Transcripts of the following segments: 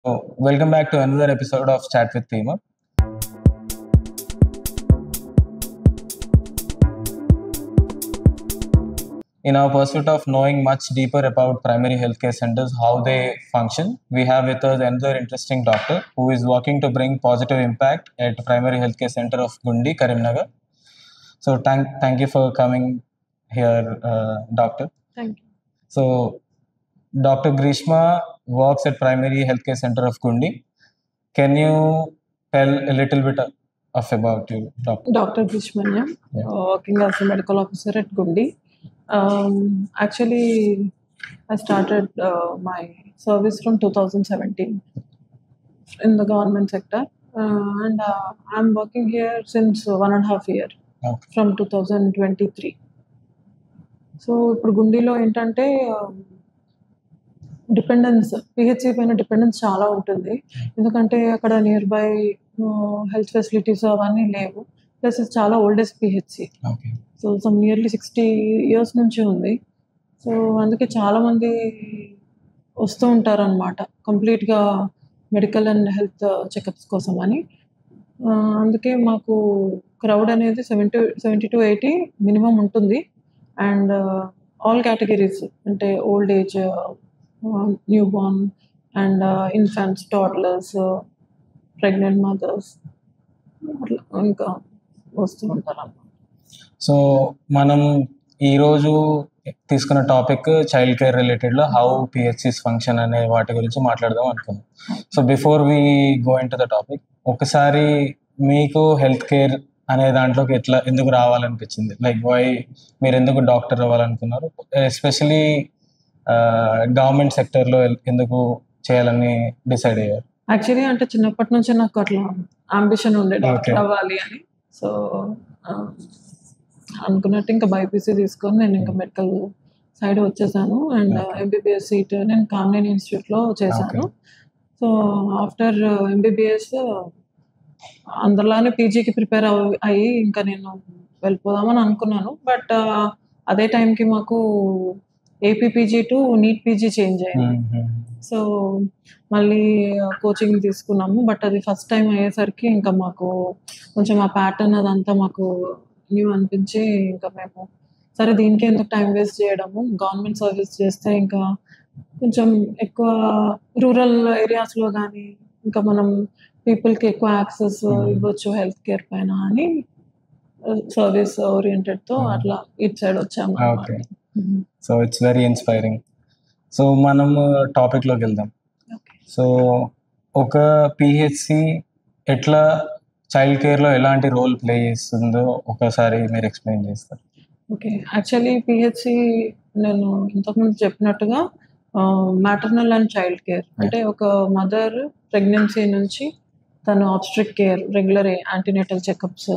Welcome back to another episode of Chat with Thema. In our pursuit of knowing much deeper about primary healthcare centers, how they function, we have with us another interesting doctor who is working to bring positive impact at Primary Healthcare Center of Gundi, Karimnagar. So thank you for coming here, doctor. Thank you. So Dr. Grishma works at Primary Healthcare Center of Gundi. Can you tell a little bit about you, doctor? Dr. Grishmanya, Yeah. working as a medical officer at Gundi. Actually, I started my service from 2017 in the government sector, and I'm working here since 1.5 years Okay. from 2023. So ఇప్పుడు గుండీలో ఏంటంటే dependence PHC పైన dependence చాలా ఉంటుంది, ఎందుకంటే అక్కడ near by health facilities అవన్నీ లేవు. Plus ఇది చాలా oldest PHC. Okay. So some nearly 60 years నుంచి ఉంది. సో అందుకే చాలామంది వస్తూ ఉంటారనమాట కంప్లీట్గా మెడికల్ అండ్ హెల్త్ చెకప్స్ కోసం అని. అందుకే మాకు క్రౌడ్ అనేది 70 to 80 మినిమం ఉంటుంది. అండ్ ఆల్ కేటగిరీస్ అంటే old age, newborn and infants, toddlers, pregnant mothers అట్లా ఇంకా వస్తూ ఉంటారు అన్నమాట. సో మనం ఈరోజు తీసుకున్న టాపిక్ చైల్డ్ కేర్ రిలేటెడ్లో హౌ పిహెచ్సిస్ ఫంక్షన్ అనే వాటి గురించి మాట్లాడదాం అనుకున్నాం. So before we go into the topic, ఒకసారి మీకు హెల్త్ కేర్ అనే దాంట్లోకి ఎందుకు రావాలనిపించింది? లైక్ వై మీరు ఎందుకు డాక్టర్ అవ్వాలనుకున్నారు? ఎస్పెషలీ గవర్నమెంట్ సెక్టర్లో ఎందుకు చేయాలని డిసైడ్ అయ్యారు? యాక్చువల్లీ అంటే చిన్నప్పటి నుంచి నాకు అట్లా అంబిషన్ ఉండే డాక్టర్ Okay. అవ్వాలి అని. సో అనుకున్నట్టు ఇంకా బైపీసీ తీసుకొని నేను ఇంకా మెడికల్ సైడ్ వచ్చేసాను. And Okay. ఎంబీబీఎస్ సీట్ నేను కామినేని ఇన్స్టిట్యూట్లో చేశాను. సో ఆఫ్టర్ ఎంబీబీఎస్ అందరిలానే పీజీకి ప్రిపేర్ అయ్యి ఇంకా నేను వెళ్ళిపోదామని అనుకున్నాను. బట్ అదే టైంకి మాకు AP PG to NEET PG change అయింది. సో మళ్ళీ కోచింగ్ తీసుకున్నాము. బట్ అది ఫస్ట్ టైం అయ్యేసరికి ఇంకా మాకు కొంచెం ఆ ప్యాటర్న్ అదంతా మాకు న్యూ అనిపించి ఇంకా మేము సరే దీనికి ఎందుకు టైం వేస్ట్ చేయడము, గవర్నమెంట్ సర్వీస్ చేస్తే ఇంకా కొంచెం ఎక్కువ రూరల్ ఏరియాస్లో కానీ ఇంకా మనం పీపుల్కి ఎక్కువ యాక్సెస్ ఇవ్వచ్చు హెల్త్ కేర్ పైన అని సర్వీస్ ఓరియంటెడ్తో అట్లా ఇటు సైడ్ వచ్చాము okay. So it's very inspiring. So మనం టాపిక్లోకి వెళ్దాం. ఓకే. సో ఒక పిహెచ్సి ఎట్లా చైల్డ్ కేర్లో ఎలాంటి రోల్ ప్లే చేస్తుందో ఒకసారి మీరు ఎక్స్ప్లెయిన్ చేస్తారు. ఓకే, యాక్చువల్లీ పిహెచ్సి నేను ఇంతకుముందు చెప్పినట్టుగా మ్యాటర్నల్ అండ్ చైల్డ్ కేర్ అంటే ఒక మదర్ ప్రెగ్నెన్సీ నుంచి తను obstetric care, regular antenatal checkups,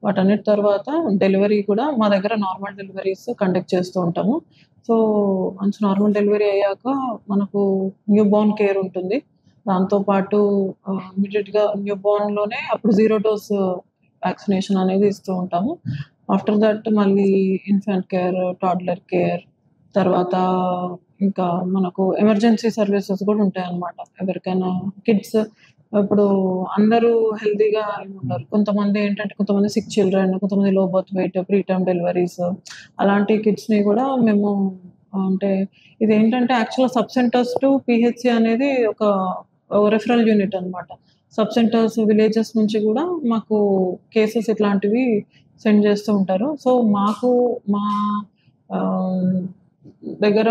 వాటన్నిటి తర్వాత డెలివరీ కూడా మా దగ్గర నార్మల్ డెలివరీస్ కండక్ట్ చేస్తూ ఉంటాము. సో వన్స్ నార్మల్ డెలివరీ అయ్యాక మనకు న్యూ బార్న్ కేర్ ఉంటుంది. దాంతోపాటు ఇమీడియట్గా న్యూ బార్న్లోనే అప్పుడు 0 dose వ్యాక్సినేషన్ అనేది ఇస్తూ ఉంటాము. ఆఫ్టర్ దట్ మళ్ళీ ఇన్ఫాంట్ కేర్, టాడ్లర్ కేర్, తర్వాత ఇంకా మనకు ఎమర్జెన్సీ సర్వీసెస్ కూడా ఉంటాయి అన్నమాట. ఎవరికైనా కిడ్స్ ఇప్పుడు అందరూ హెల్తీగా ఉంటారు, కొంతమంది ఏంటంటే కొంతమంది సిక్ చిల్డ్రన్, కొంతమంది low birth weight, pre term deliveries, అలాంటి కిడ్స్ని కూడా మేము అంటే ఇది ఏంటంటే యాక్చువల్గా సబ్ సెంటర్స్ టు పిహెచ్సి అనేది ఒక రెఫరల్ యూనిట్ అనమాట. సబ్ సెంటర్స్ విలేజెస్ నుంచి కూడా మాకు కేసెస్ ఇట్లాంటివి సెండ్ చేస్తూ ఉంటారు. సో మాకు మా దగ్గర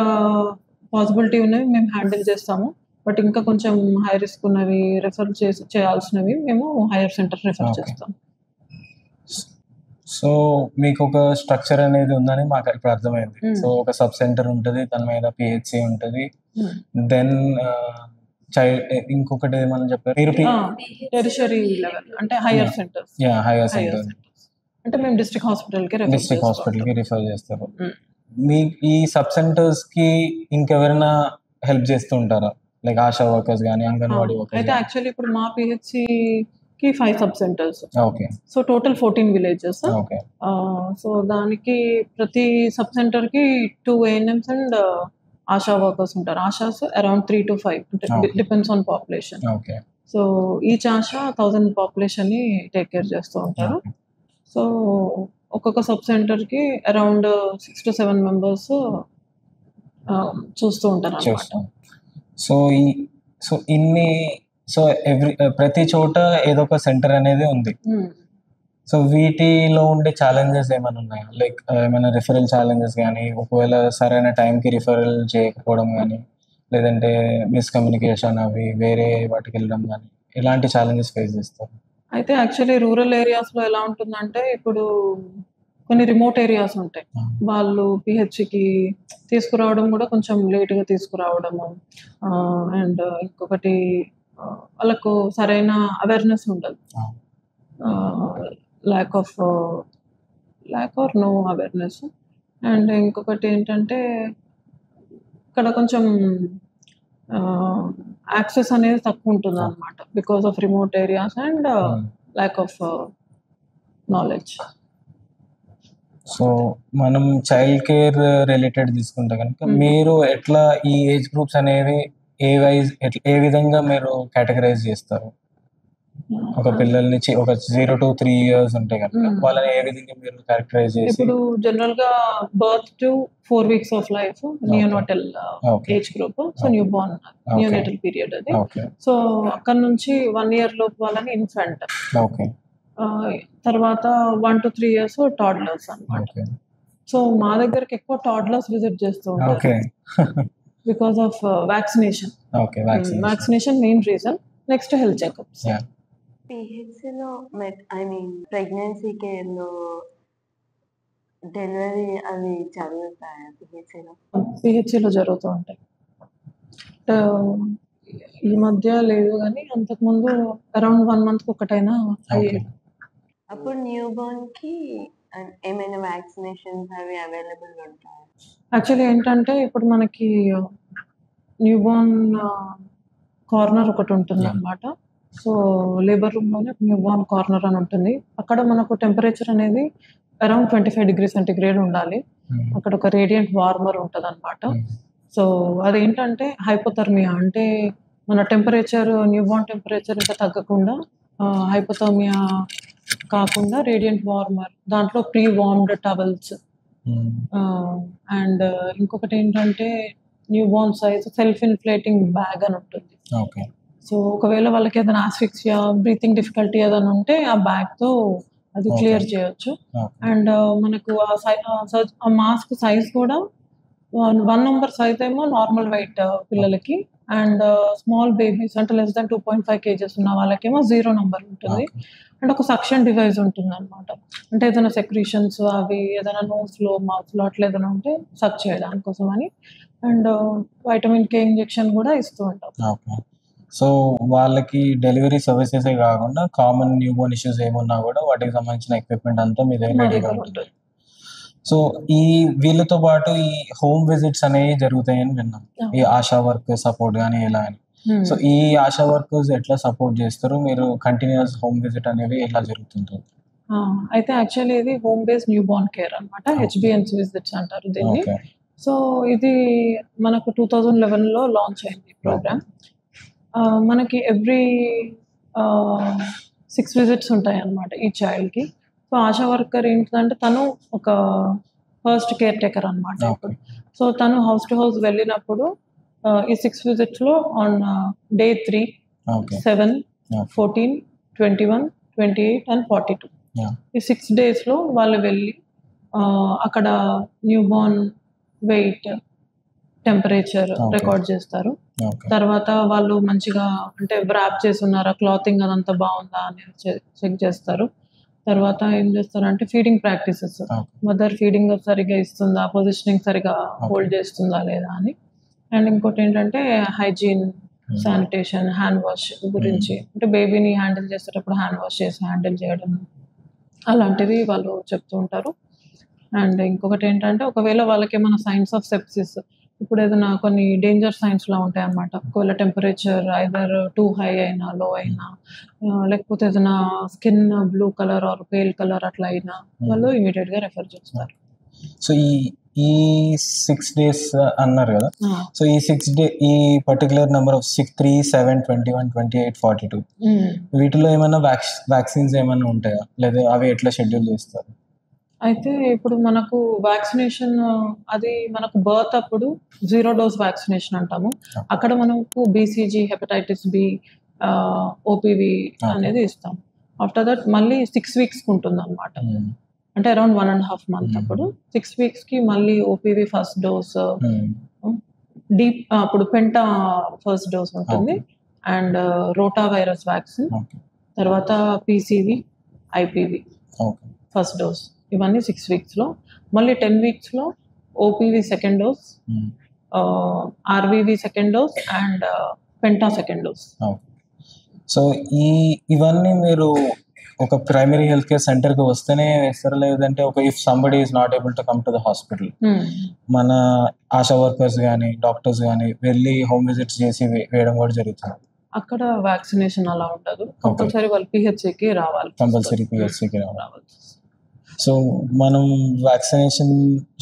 పాసిబిలిటీ ఉన్నవి మేము హ్యాండిల్ చేస్తాము. బట్ ఇంకా కొంచెం హై రిస్క్ ఉన్నవి రెఫర్ చేయాల్సినవి మేము హైయర్ సెంటర్ రెఫర్ Okay. చేస్తాం. సో మీకు ఒక స్ట్రక్చర్ అనేది ఉందని మాకు ఇప్పుడు అర్థమైంది. సో ఒక సబ్ సెంటర్ ఉంటుంది, దాని మీద పిహెచ్సి ఉంటుంది, దెన్ చైల్డ్ ఇంకొకటి ఏమని చెప్పారు మీరు? టెరిషరీ లెవెల్ అంటే hire centres. Hire hire centre centres అంటే మేము డిస్ట్రిక్ట్ హాస్పిటల్కి రెఫర్ డిస్ట్రిక్ట్ హాస్పిటల్కి రిఫర్ చేస్తారు. Mm. మీ ఈ సబ్ సెంటర్స్కి ఇంకెవరైనా హెల్ప్ చేస్తూ ఉంటారా? లైక్ ఆశా వర్కర్స్ కానీ, అంగన్వాడీ అయితే వర్కర్స్? యాక్చువల్లీ ఇప్పుడు మా పిహెచ్సికి 5 sub centres, okay. So total 14 villages. Okay. So దానికి ప్రతి సబ్ సెంటర్కి 2 ANMs అండ్ ఆశా వర్కర్స్ ఉంటారు. ASHAs around 3 to 5 depends on population. Okay. So each ASHA 1000 పాపులేషన్‌ని టేక్ కేర్ చేస్తూ ఉంటారు. సో ఒక్కొక్క సబ్ సెంటర్‌కి అరౌండ్ 6 to 7 మెంబర్స్ చూస్తూ ఉంటారన్నమాట. చూస్తాం. సో ఇన్ని ప్రతి చోట ఏదో ఒక సెంటర్ అనేది ఉంది. సో వీటిలో ఉండే ఛాలెంజెస్ ఏమైనా ఉన్నాయా? లైక్ ఏమైనా రిఫరల్ ఛాలెంజెస్ కానీ, ఒకవేళ సరైన టైంకి రిఫరల్ చేయకపోవడం కానీ, లేదంటే మిస్కమ్యూనికేషన్ అవి వేరే వాటికి వెళ్ళడం కానీ, ఎలాంటి ఛాలెంజెస్ ఫేస్ చేస్తారు? అయితే యాక్చువల్లీ రూరల్ ఏరియాస్‌లో ఎలా ఉంటుందంటే, ఇప్పుడు కొన్ని రిమోట్ ఏరియాస్ ఉంటాయి. వాళ్ళు పీహెచ్‌కి తీసుకురావడం కూడా కొంచెం లేట్‌గా తీసుకురావడము. అండ్ ఇంకొకటి వాళ్ళకు సరైన అవేర్‌నెస్ ఉండదు. Lack or no awareness. And ఇంకొకటి ఏంటంటే, ఇక్కడ కొంచెం యాక్సెస్ అనేది తక్కువ ఉంటుందన్నమాట. Because of remote areas and lack of knowledge. So మనం చైల్డ్ కేర్ రిలేటెడ్ తీసుకుంటే కనుక మీరు ఎట్లా ఈ ఏజ్ గ్రూప్స్ అనేవి ఏ విధంగా మీరు కేటగరైజ్ చేస్తారు? ఒక పిల్లల్ని ఒక 0 to 3 years ఉంటే కనుక వాళ్ళని ఏ విధంగా మీరు క్యారెక్టరైజ్ చేసి? ఇప్పుడు జనరల్ గా birth to 4 weeks of life neonatal age group. So new born neonatal period అది. సో అక్కడ నుంచి 1 year లోపు వాళ్ళని ఇన్ఫెంట్. ఓకే. తర్వాత 1 to 3 years టాడ్లర్స్ అన్నమాట. సో మా దగ్గరికి ఎక్కువ టాడ్లర్స్ విజిట్ చేస్తూ ఉంటారు. Because of vaccination. Vaccination main reason. Next health checkups. పిహెచ్సిలో ప్రెగ్నెన్సీ కేర్లో డెలివరీ అవి జరుగుతాయా? పిహెచ్సిలో జరుగుతూ ఉంటాయి. ఈ మధ్య లేదు కానీ అంతకుముందు అరౌండ్ 1 month ఒకటైనా అయ్యేది. అప్పుడు న్యూ బోర్న్ కి ఏమైనా వ్యాక్సినేషన్స్ అవి అవైలబుల్ ఉంటాయి? యాక్చువల్లీ ఏంటంటే ఇప్పుడు మనకి న్యూ బోర్న్ కార్నర్ ఒకటి ఉంటుంది అన్నమాట. సో లేబర్ రూమ్ లోనే న్యూ బోర్న్ కార్నర్ అని ఉంటుంది. అక్కడ మనకు టెంపరేచర్ అనేది అరౌండ్ 25 degrees సెంటిగ్రేడ్ ఉండాలి. అక్కడ ఒక రేడియంట్ వార్మర్ ఉంటుంది అనమాట. సో అదేంటంటే హైపోథర్మియా అంటే మన టెంపరేచర్ న్యూ బోర్న్ టెంపరేచర్ ఇంకా తగ్గకుండా హైపోథర్మియా కాకుండా రేడియంట్ వార్మర్, దాంట్లో ప్రీ వార్మ్డ్ టవల్స్. అండ్ ఇంకొకటి ఏంటంటే new Born size self inflating bag అని ఉంటుంది. సో ఒకవేళ వాళ్ళకి ఏదైనా ఆస్ఫిక్సియా, బ్రీతింగ్ డిఫికల్టీ ఏదైనా ఉంటే ఆ బ్యాగ్తో అది క్లియర్ చేయొచ్చు. అండ్ మనకు ఆ మాస్క్ సైజ్ కూడా 1 number సైజ్ ఏమో నార్మల్ వెయిట్ పిల్లలకి, అండ్ స్మాల్ బేబీస్ అంటే less than 2.5 kgs ఉన్న వాళ్ళకేమో 0 number ఉంటుంది. అండ్ ఒక సక్షన్ డివైస్ ఉంటుంది అనమాట. అంటే ఏదైనా సెక్రీషన్స్ అవి ఏదైనా నోస్లో మౌత్లో అట్లా ఏదైనా ఉంటే సక్ చేయడానికి కోసం అని. అండ్ వైటమిన్ K ఇంజెక్షన్ కూడా ఇస్తూ ఉంటాం. సో వాళ్ళకి డెలివరీ సర్వీసెస్ కాకుండా కామన్ న్యూ బోర్న్ ఇష్యూస్ ఏమున్నా కూడా వాటికి సంబంధించిన ఎక్విప్మెంట్ అంతా మీ దగ్గర ఉంటుంది. సో వీళ్ళతో పాటు ఈ హోమ్ విజిట్స్ అనేవి జరుగుతాయని విన్నాం. ఈ ఆశా వర్క్ సపోర్ట్ కానీ ఎలా అని. సో ఈ ఆశా వర్కర్స్ ఎట్లా సపోర్ట్ చేస్తారు? మీరు కంటిన్యూస్ హోమ్ విజిట్ అనేవి ఎలా జరుగుతుంటుంది? అయితే యాక్చువల్లీ ఇది home based new Born care అనమాట. HBNC విజిట్స్ అంటారు దీన్ని. సో ఇది మనకు 2011లో లాంచ్ అయింది ప్రోగ్రామ్. మనకి ఎవ్రీ 6 visits ఉంటాయి అన్నమాట ఈ చైల్డ్కి. సో ఆశా వర్కర్ ఏంటంటే తను ఒక ఫస్ట్ కేర్ టేకర్ అనమాట ఇప్పుడు. సో తను హౌస్ టు హౌస్ వెళ్ళినప్పుడు ఈ 6 visitsలో ఆన్ day 3, 7, 14, 21, 28 and 42 ఈ 6 daysలో వాళ్ళు వెళ్ళి అక్కడ newborn weight, temperature record చేస్తారు. తర్వాత వాళ్ళు మంచిగా అంటే వ్రాప్ చేసి ఉన్నారా, క్లాతింగ్ అదంతా బాగుందా అనేది చెక్ చేస్తారు. తర్వాత ఏం చేస్తారంటే ఫీడింగ్ ప్రాక్టీసెస్, మదర్ ఫీడింగ్ సరిగా ఇస్తుందా, పొజిషనింగ్ సరిగా హోల్డ్ చేస్తుందా లేదా అని. అండ్ ఇంకోటి ఏంటంటే హైజీన్, శానిటేషన్, హ్యాండ్ వాష్ గురించి, అంటే బేబీని హ్యాండిల్ చేసేటప్పుడు హ్యాండ్ వాష్ చేసి హ్యాండిల్ చేయడం అలాంటివి వాళ్ళు చెప్తూ ఉంటారు. అండ్ ఇంకొకటి ఏంటంటే ఒకవేళ వాళ్ళకి ఏమైనా సైన్స్ ఆఫ్ సెప్సిస్, ఇప్పుడు ఏదైనా కొన్ని డేంజర్ సైన్స్లా ఉంటాయి అన్నమాట. ఒకవేళ టెంపరేచర్ ఐదర్ టూ హై అయినా, లో అయినా, లేకపోతే ఏదైనా skin blue colour or pale colour అట్లా అయినా వాళ్ళు ఇమీడియట్గా రెఫర్ చేస్తారు. సో ఈ 6 days అన్నారు కదా, సో ఈ 6 day ఈ పర్టికులర్ నెంబర్ ఆఫ్ 6, 3, 7, 21, 28, 42 వీటిలో ఏమైనా వ్యాక్సిన్స్ ఏమైనా ఉంటాయా, లేదా అవి ఎట్లా షెడ్యూల్ చేస్తారు? అయితే ఇప్పుడు మనకు వ్యాక్సినేషన్ అది మనకు బర్త్ అప్పుడు 0 dose వ్యాక్సినేషన్ అంటాము. అక్కడ మనకు BCG, హెపటైటిస్ బి, ఓపీవి అనేది ఇస్తాం. ఆఫ్టర్ దట్ మళ్ళీ 6 weeks ఉంటుంది అనమాట. అంటే అరౌండ్ 1.5 months. అప్పుడు 6 weeks కి మళ్ళీ ఓపీవి ఫస్ట్ డోస్, అప్పుడు పెంటా ఫస్ట్ డోస్ ఉంటుంది, అండ్ రోటా వైరస్ వ్యాక్సిన్, తర్వాత PCV, IPV ఫస్ట్ డోస్, ఇవన్నీ 6 weeks లో. మళ్ళీ 10 weeks లో OPV second dose, RVV second dose, and penta second dose. So ఇవన్నీ మీరు ఒక ప్రైమరీ హెల్త్ కేర్ సెంటర్కి వస్తేనే వేస్తారా, లేదంటే ఒక if somebody is not able to come to the hospital, మన ఆశా వర్కర్స్ కానీ డాక్టర్స్ కానీ వెళ్ళి హోమ్ విజిట్స్ చేసి వేయడం కూడా జరుగుతుంది? అక్కడ వ్యాక్సినేషన్ అలా ఉండదు, కంపల్సరీ వాళ్ళు పిహెచ్సికి రావాలి. కంపల్సరీ పిహెచ్సికి రావాలి. సో మనం వ్యాక్సినేషన్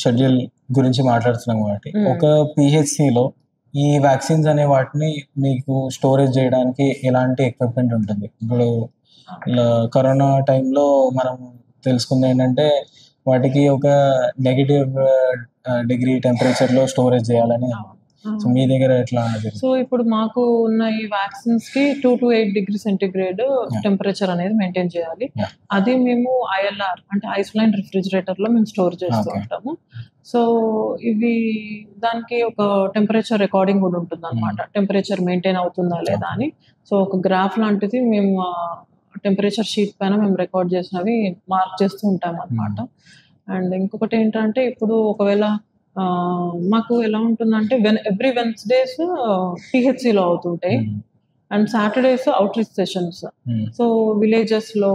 షెడ్యూల్ గురించి మాట్లాడుతున్నాం కాబట్టి, ఒక పిహెచ్సిలో ఈ వ్యాక్సిన్స్ అనే వాటిని మీకు స్టోరేజ్ చేయడానికి ఎలాంటి ఎక్విప్మెంట్ ఉంటుంది? ఇప్పుడు కరోనా టైంలో మనం తెలుసుకుంది ఏంటంటే వాటికి ఒక -డిగ్రీ టెంపరేచర్లో స్టోరేజ్ చేయాలని. సో మీ దగ్గర ఎట్లా? సో ఇప్పుడు మాకు ఉన్న ఈ వ్యాక్సిన్స్ కి 2 to 8 degrees సెంటిగ్రేడ్ టెంపరేచర్ అనేది మెయింటైన్ చేయాలి. అది మేము ILR అంటే ఐసోలైన్ రిఫ్రిజిరేటర్ లో మేము స్టోర్ చేస్తూ ఉంటాము. సో ఇవి దానికి ఒక టెంపరేచర్ రికార్డింగ్ కూడా ఉంటుంది అనమాట, టెంపరేచర్ మెయింటైన్ అవుతుందా లేదా అని. సో ఒక గ్రాఫ్ లాంటిది మేము టెంపరేచర్ షీట్ పైన మేము రికార్డ్ చేసినవి మార్క్ చేస్తూ ఉంటాం అనమాట. అండ్ ఇంకొకటి ఏంటంటే ఇప్పుడు ఒకవేళ మాకు ఎలా ఉంటుందంటే ఎవ్రీ వెన్స్డేస్ పిహెచ్సిలో అవుతుంటాయి, and Saturdays out reach sessions. So విలేజెస్లో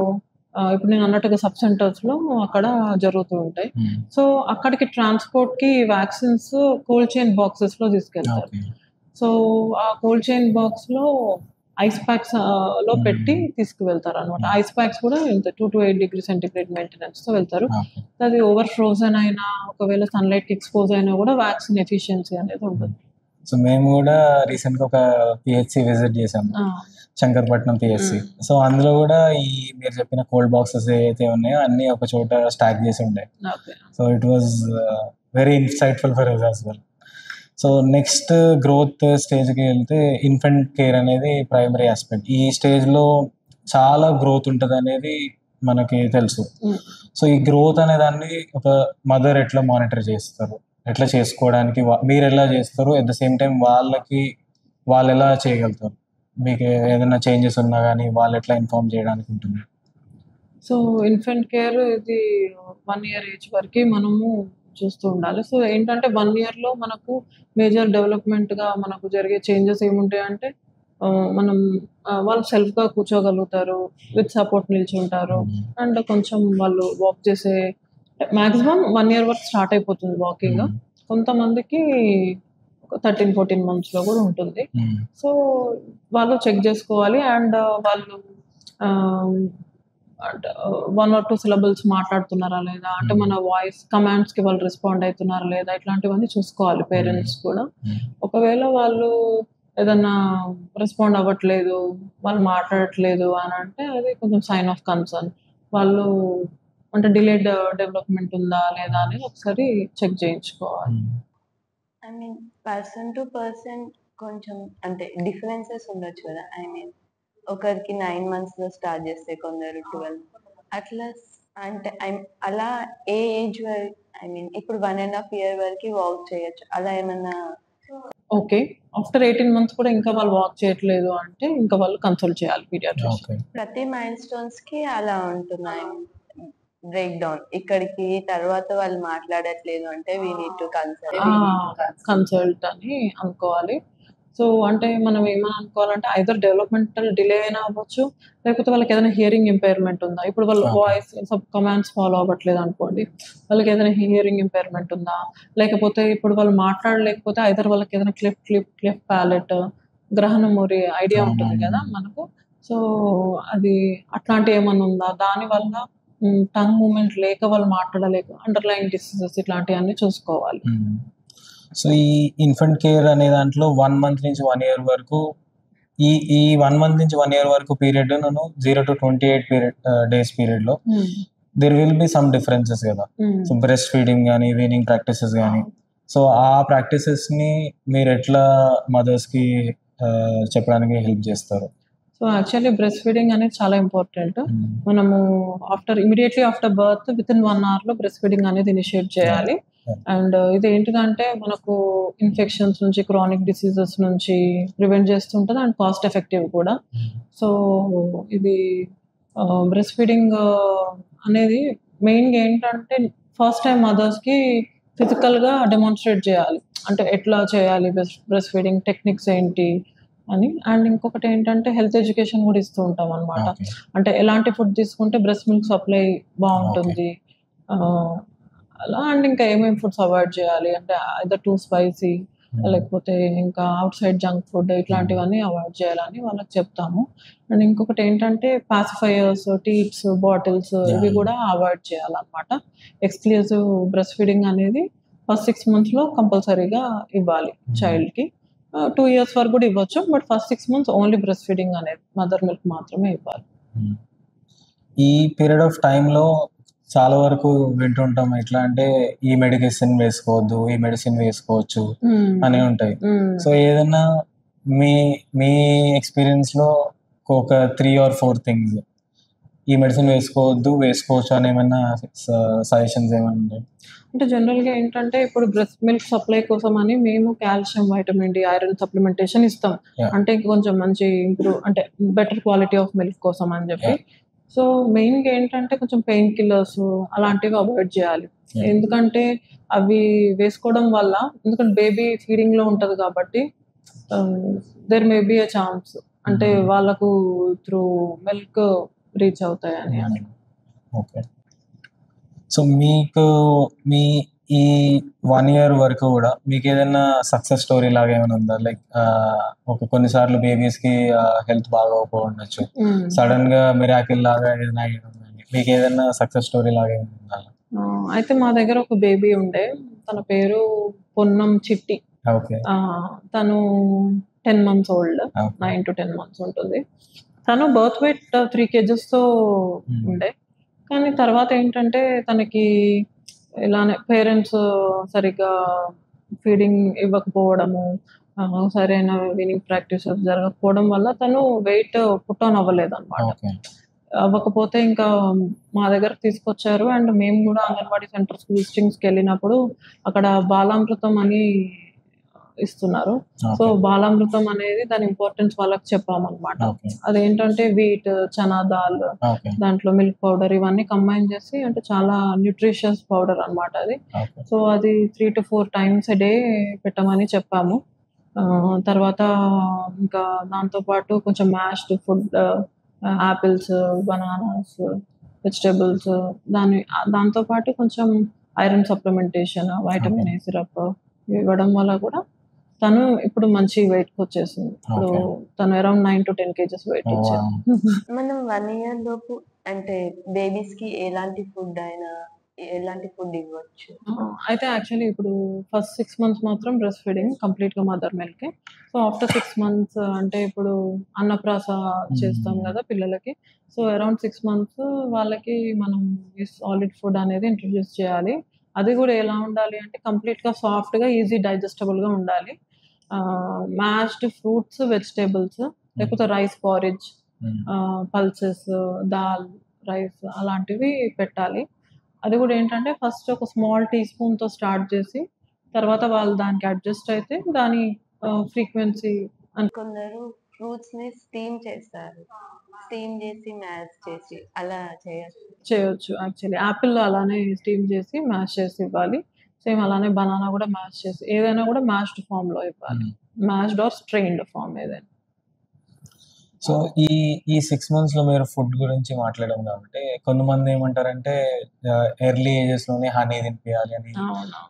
ఇప్పుడు నేను అన్నట్టుగా సబ్ సెంటర్స్లో అక్కడ జరుగుతూ ఉంటాయి. సో అక్కడికి ట్రాన్స్పోర్ట్కి వ్యాక్సిన్స్ కోల్డ్ చైన్ బాక్సెస్లో తీసుకెళ్తారు. సో ఆ కోల్డ్ చైన్ బాక్స్లో ఐస్ ప్యాక్స్ లో పెట్టి తీసుకువెళ్తారు అనమాట. ఐస్ ప్యాక్స్ కూడా ఇంత 2 to 8 degrees సెంటిగ్రేడ్ మెయింటెనెన్స్ తో వెళ్తారు. అది ఓవర్ ఫ్రోజన్ అయినా, ఒకవేళ సన్లైట్ కి ఎక్స్పోజ్ అయినా కూడా వ్యాక్సిన్ ఎఫిషియన్సీ అనేది ఉంటుంది. సో మేము కూడా రీసెంట్ గా ఒక పిహెచ్సి విజిట్ చేసాము, శంకర్పట్నం పిహెచ్సి. సో అందులో కూడా ఈ మీరు చెప్పిన కోల్డ్ బాక్సెస్ ఏవైతే ఉన్నాయో అన్ని ఒక చోట స్టాక్ చేసి ఉండే. So it was very insightful for us as well. So next growth స్టేజ్కి వెళ్తే ఇన్ఫెంట్ కేర్ అనేది ప్రైమరీ ఆస్పెక్ట్. ఈ స్టేజ్లో చాలా గ్రోత్ ఉంటుంది అనేది మనకి తెలుసు. సో ఈ గ్రోత్ అనే దాన్ని ఒక మదర్ ఎట్లా మానిటర్ చేస్తారు, ఎట్లా చేసుకోవడానికి మీరు ఎలా చేస్తారు, అట్ ద సేమ్ టైం వాళ్ళు ఎలా చేయగలుగుతారు? మీకు ఏదైనా చేంజెస్ ఉన్నా కానీ వాళ్ళు ఎట్లా ఇన్ఫార్మ్ చేయడానికి ఉంటుంది? సో ఇన్ఫెంట్ కేర్ ఇది 1 year ఏజ్ వరకు మనము చూస్తూ ఉండాలి. సో ఏంటంటే 1 yearలో మనకు మేజర్ డెవలప్మెంట్గా మనకు జరిగే చేంజెస్ ఏముంటాయంటే మనం వాళ్ళు సెల్ఫ్గా కూర్చోగలుగుతారు, విత్ సపోర్ట్ నిల్చుంటారు, అండ్ కొంచెం వాళ్ళు వాక్ చేసే మ్యాక్సిమం 1 year వరకు స్టార్ట్ అయిపోతుంది వాకింగ్. కొంతమందికి 13-14 monthsలో కూడా ఉంటుంది. సో వాళ్ళు చెక్ చేసుకోవాలి, అండ్ వాళ్ళు 1 or 2 syllables మాట్లాడుతున్నారా లేదా, అంటే మన వాయిస్ కమాండ్స్కి వాళ్ళు రెస్పాండ్ అవుతున్నారా లేదా, ఇట్లాంటివన్నీ చూసుకోవాలి పేరెంట్స్ కూడా. ఒకవేళ వాళ్ళు ఏదన్నా రెస్పాండ్ అవ్వట్లేదు, వాళ్ళు మాట్లాడట్లేదు అని అంటే అది కొంచెం సైన్ ఆఫ్ కన్సర్న్. వాళ్ళు అంటే డిలేడ్ డెవలప్మెంట్ ఉందా లేదా అనేది ఒకసారి చెక్ చేయించుకోవాలి. I mean person to person కొంచెం అంటే డిఫరెన్సెస్ ఉండొచ్చు కదా. ఐ మీన్ ఒకరికి 9 monthsలో స్టార్ట్ చేస్తే కొందరు 12 అట్లా. అంటే అలా ఏ ఏజ్ వరకు, ఐ మీన్ ఇప్పుడు 1.5 year వరకు వాక్ చేయొచ్చు అలా ఏమన్నా? ఓకే, ఆఫ్టర్ 18 months కూడా ఇంకా వాళ్ళు వాక్ చేయట్లేదు అంటే ఇంకా వాళ్ళు కన్సల్ట్ చేయాలి పీడియాట్రిషియన్. ప్రతి మైల్ స్టోన్స్ కి అలా ఉంటున్నాయి బ్రేక్ డౌన్. ఇక్కడికి తర్వాత వాళ్ళు మాట్లాడట్లేదు అంటే వీ నీడ్ టు కన్సల్ట్ అని అనుకోవాలి. సో అంటే మనం ఏమని అనుకోవాలంటే ఐదర్ డెవలప్మెంటల్ డిలే అయినా అవ్వచ్చు, లేకపోతే వాళ్ళకి ఏదైనా హియరింగ్ ఇంపైర్మెంట్ ఉందా. ఇప్పుడు వాళ్ళ వాయిస్ కమాండ్స్ ఫాలో అవ్వట్లేదు అనుకోండి, వాళ్ళకి ఏదైనా హియరింగ్ ఇంపైర్మెంట్ ఉందా, లేకపోతే ఇప్పుడు వాళ్ళు మాట్లాడలేకపోతే ఐదర్ వాళ్ళకి ఏదైనా క్లిఫ్ ప్యాలెట్, గ్రహణమురి ఐడియా ఉంటుంది కదా మనకు. సో అది అట్లాంటి ఏమన్నా ఉందా, దానివల్ల టంగ్ మూమెంట్ లేక వాళ్ళు మాట్లాడలేక అండర్లైన్ డిసీజెస్ ఇట్లాంటివన్నీ చూసుకోవాలి. సో ఈ ఇన్ఫెంట్ కేర్ అనే దాంట్లో 1 month నుంచి 1 year వరకు ఈ 1 month నుంచి 1 year వరకు పీరియడ్ నన్ను 0 to 28 days పీరియడ్లో there will be some differences కదా. సో బ్రెస్ట్ ఫీడింగ్ కానీ వీనింగ్ ప్రాక్టీసెస్ కానీ, సో ఆ ప్రాక్టీసెస్ని మీరు ఎట్లా మదర్స్కి చెప్పడానికి హెల్ప్ చేస్తారు? సో యాక్చువల్లీ బ్రెస్ట్ ఫీడింగ్ అనేది చాలా ఇంపార్టెంట్. మనము immediately after birth with in 1 hour breast feeding అనేది ఇనిషియేట్ చేయాలి. అండ్ ఇది ఏంటిదంటే మనకు ఇన్ఫెక్షన్స్ నుంచి, క్రానిక్ డిసీజెస్ నుంచి ప్రివెంట్ చేస్తుంటుంది అండ్ కాస్ట్ ఎఫెక్టివ్ కూడా. సో ఇది బ్రెస్ట్ ఫీడింగ్ అనేది మెయిన్గా ఏంటంటే ఫస్ట్ టైం మదర్స్కి ఫిజికల్గా డెమాన్స్ట్రేట్ చేయాలి, అంటే ఎట్లా చేయాలి బ్రెస్ట్ ఫీడింగ్ టెక్నిక్స్ ఏంటి అని. అండ్ ఇంకొకటి ఏంటంటే హెల్త్ ఎడ్యుకేషన్ కూడా ఇస్తూ ఉంటాం అనమాట. అంటే ఎలాంటి ఫుడ్ తీసుకుంటే బ్రెస్ట్ మిల్క్ సప్లై బాగుంటుంది అలా. అండ్ ఇంకా ఏమేమి ఫుడ్స్ అవాయిడ్ చేయాలి అంటే ఐదర్ టూ స్పైసీ లేకపోతే ఇంకా అవుట్ సైడ్ జంక్ ఫుడ్ ఇట్లాంటివన్నీ అవాయిడ్ చేయాలని వాళ్ళకి చెప్తాము. అండ్ ఇంకొకటి ఏంటంటే పాసిఫైయర్స్, టీట్స్, బాటిల్స్ ఇవి కూడా అవాయిడ్ చేయాలన్నమాట. ఎక్స్క్లూజివ్ బ్రెస్ట్ ఫీడింగ్ అనేది ఫస్ట్ 6 months కంపల్సరీగా ఇవ్వాలి చైల్డ్కి. 2 years వరకు కూడా ఇవ్వచ్చు, but first 6 months only breast feeding అనేది మదర్ మిల్క్ మాత్రమే ఇవ్వాలి. ఈ పీరియడ్ ఆఫ్ టైంలో చాలా వరకు వింటుంటాం ఎట్లా అంటే ఈ మెడికేషన్ వేసుకోవద్దు, ఈ మెడిసిన్ వేసుకోవచ్చు అని ఉంటాయి. సో ఏదైనా మీ ఎక్స్పీరియన్స్లో ఒక 3 or 4 థింగ్స్ ఈ మెడిసిన్ వేసుకోవద్దు, వేసుకోవచ్చు అని ఏమైనా సజెషన్స్ ఏమైనా ఉంటాయి? అంటే జనరల్గా ఏంటంటే ఇప్పుడు బ్రెస్ట్ మిల్క్ సప్లై కోసం అని మేము calcium, vitamin D, iron supplementation ఇస్తాం. అంటే కొంచెం మంచి ఇంప్రూవ్ అంటే బెటర్ క్వాలిటీ ఆఫ్ మిల్క్ కోసం అని చెప్పి. సో మెయిన్గా ఏంటంటే కొంచెం పెయిన్ కిల్లర్స్ అలాంటివి అవాయిడ్ చేయాలి. ఎందుకంటే అవి వేసుకోవడం వల్ల, ఎందుకంటే బేబీ ఫీడింగ్లో ఉంటుంది కాబట్టి there may be a chance అంటే వాళ్ళకు త్రూ మిల్క్ రీచ్ అవుతాయని అని. ఓకే. సో మీకు ఈ 1 year వరకు కూడా మీకు ఏదైనా సక్సెస్ స్టోరీ లాగా ఏమైనా ఉందా? లైక్ కొన్నిసార్లు బేబీస్కి హెల్త్ బాగోకపోవచ్చు, సడన్ గా మిరాకిల్ లాగా ఏదైనా మీకు ఏదైనా సక్సెస్ స్టోరీ లాగా ఏమైనా ఉందా? అయితే మా దగ్గర ఒక బేబీ ఉండే, తన పేరు పొన్నం చిట్టి. తను 10 months old, 9 to 10 months ఉంటుంది. తను బర్త్ వెయిట్ 3 kgs ఉండే. కానీ తర్వాత ఏంటంటే తనకి ఇలానే పేరెంట్స్ సరిగ్గా ఫీడింగ్ ఇవ్వకపోవడము, సరైన వీనింగ్ ప్రాక్టీసెస్ జరగకపోవడం వల్ల తను వెయిట్ పుట్ ఆన్ అవ్వలేదు అనమాట. అవ్వకపోతే ఇంకా మా దగ్గర తీసుకొచ్చారు. అండ్ మేము కూడా అంగన్వాడీ సెంటర్స్ విజిటింగ్స్కి వెళ్ళినప్పుడు అక్కడ బాలామృతం అని ఇస్తున్నారు. సో బాలామృతం అనేది దాని ఇంపార్టెన్స్ వాళ్ళకి చెప్పామన్నమాట. అదేంటంటే వీట్, చనా దాల్, దాంట్లో మిల్క్ పౌడర్ ఇవన్నీ కంబైన్ చేసి, అంటే చాలా న్యూట్రిషియస్ పౌడర్ అనమాట అది. సో అది 3 to 4 times a day పెట్టమని చెప్పాము. తర్వాత ఇంకా దాంతోపాటు కొంచెం mashed food, apples, bananas, vegetables, దాంతోపాటు కొంచెం iron supplementation, vitamin A syrup ఇవ్వడం వల్ల కూడా తను ఇప్పుడు మంచి వెయిట్ వచ్చేసింది. ఇప్పుడు తను అరౌండ్ 9 to 10 kgs వెయిట్ వచ్చేది. మనం 1 year లోపు అంటే బేబీస్ కి ఎలాంటి ఫుడ్ అయినా ఎలాంటి ఫుడ్ ఇవ్వచ్చు? అయితే యాక్చువల్లీ ఇప్పుడు ఫస్ట్ 6 months మాత్రం బ్రెస్ట్ ఫీడింగ్ కంప్లీట్ గా mother milk. So after 6 months అంటే ఇప్పుడు అన్నప్రాస చేస్తాం కదా పిల్లలకి. సో అరౌండ్ 6 months వాళ్ళకి మనం సాలిడ్ ఫుడ్ అనేది ఇంట్రడ్యూస్ చేయాలి. అది కూడా ఎలా ఉండాలి అంటే కంప్లీట్ గా సాఫ్ట్ గా ఈజీ డైజెస్టబుల్ గా ఉండాలి. మ్యాష్డ్ ఫ్రూట్స్, వెజిటేబుల్స్, లేకపోతే రైస్ పారిజ్, పల్సెస్, దాల్, రైస్ అలాంటివి పెట్టాలి. అది కూడా ఏంటంటే ఫస్ట్ ఒక స్మాల్ టీ స్పూన్తో స్టార్ట్ చేసి తర్వాత వాళ్ళు దానికి అడ్జస్ట్ అయితే దాని ఫ్రీక్వెన్సీ. కొందరు ఫ్రూట్స్ ని స్టీమ్ చేస్తారు, స్టీమ్ చేసి మ్యాష్ చేసి అలా చేయొచ్చు. యాక్చువల్లీ యాపిల్ అలానే స్టీమ్ చేసి మ్యాష్ చేసి ఇవ్వాలి. సేమ్ అలానే బనానా కూడా మ్యాష్ చేసి, ఏదైనా కూడా మ్యాష్డ్ ఫామ్ లో ఇవ్వాలి. మ్యాష్డ్ ఆర్ స్ట్రెయిన్డ్ ఫామ్ ఏదైనా. సో ఈ 6 months లో మీరు ఫుడ్ గురించి మాట్లాడడం కాబట్టి కొంతమంది ఏమంటారంటే ఎర్లీ ఏజెస్ లోనే హనీ తినిపించాలి అని,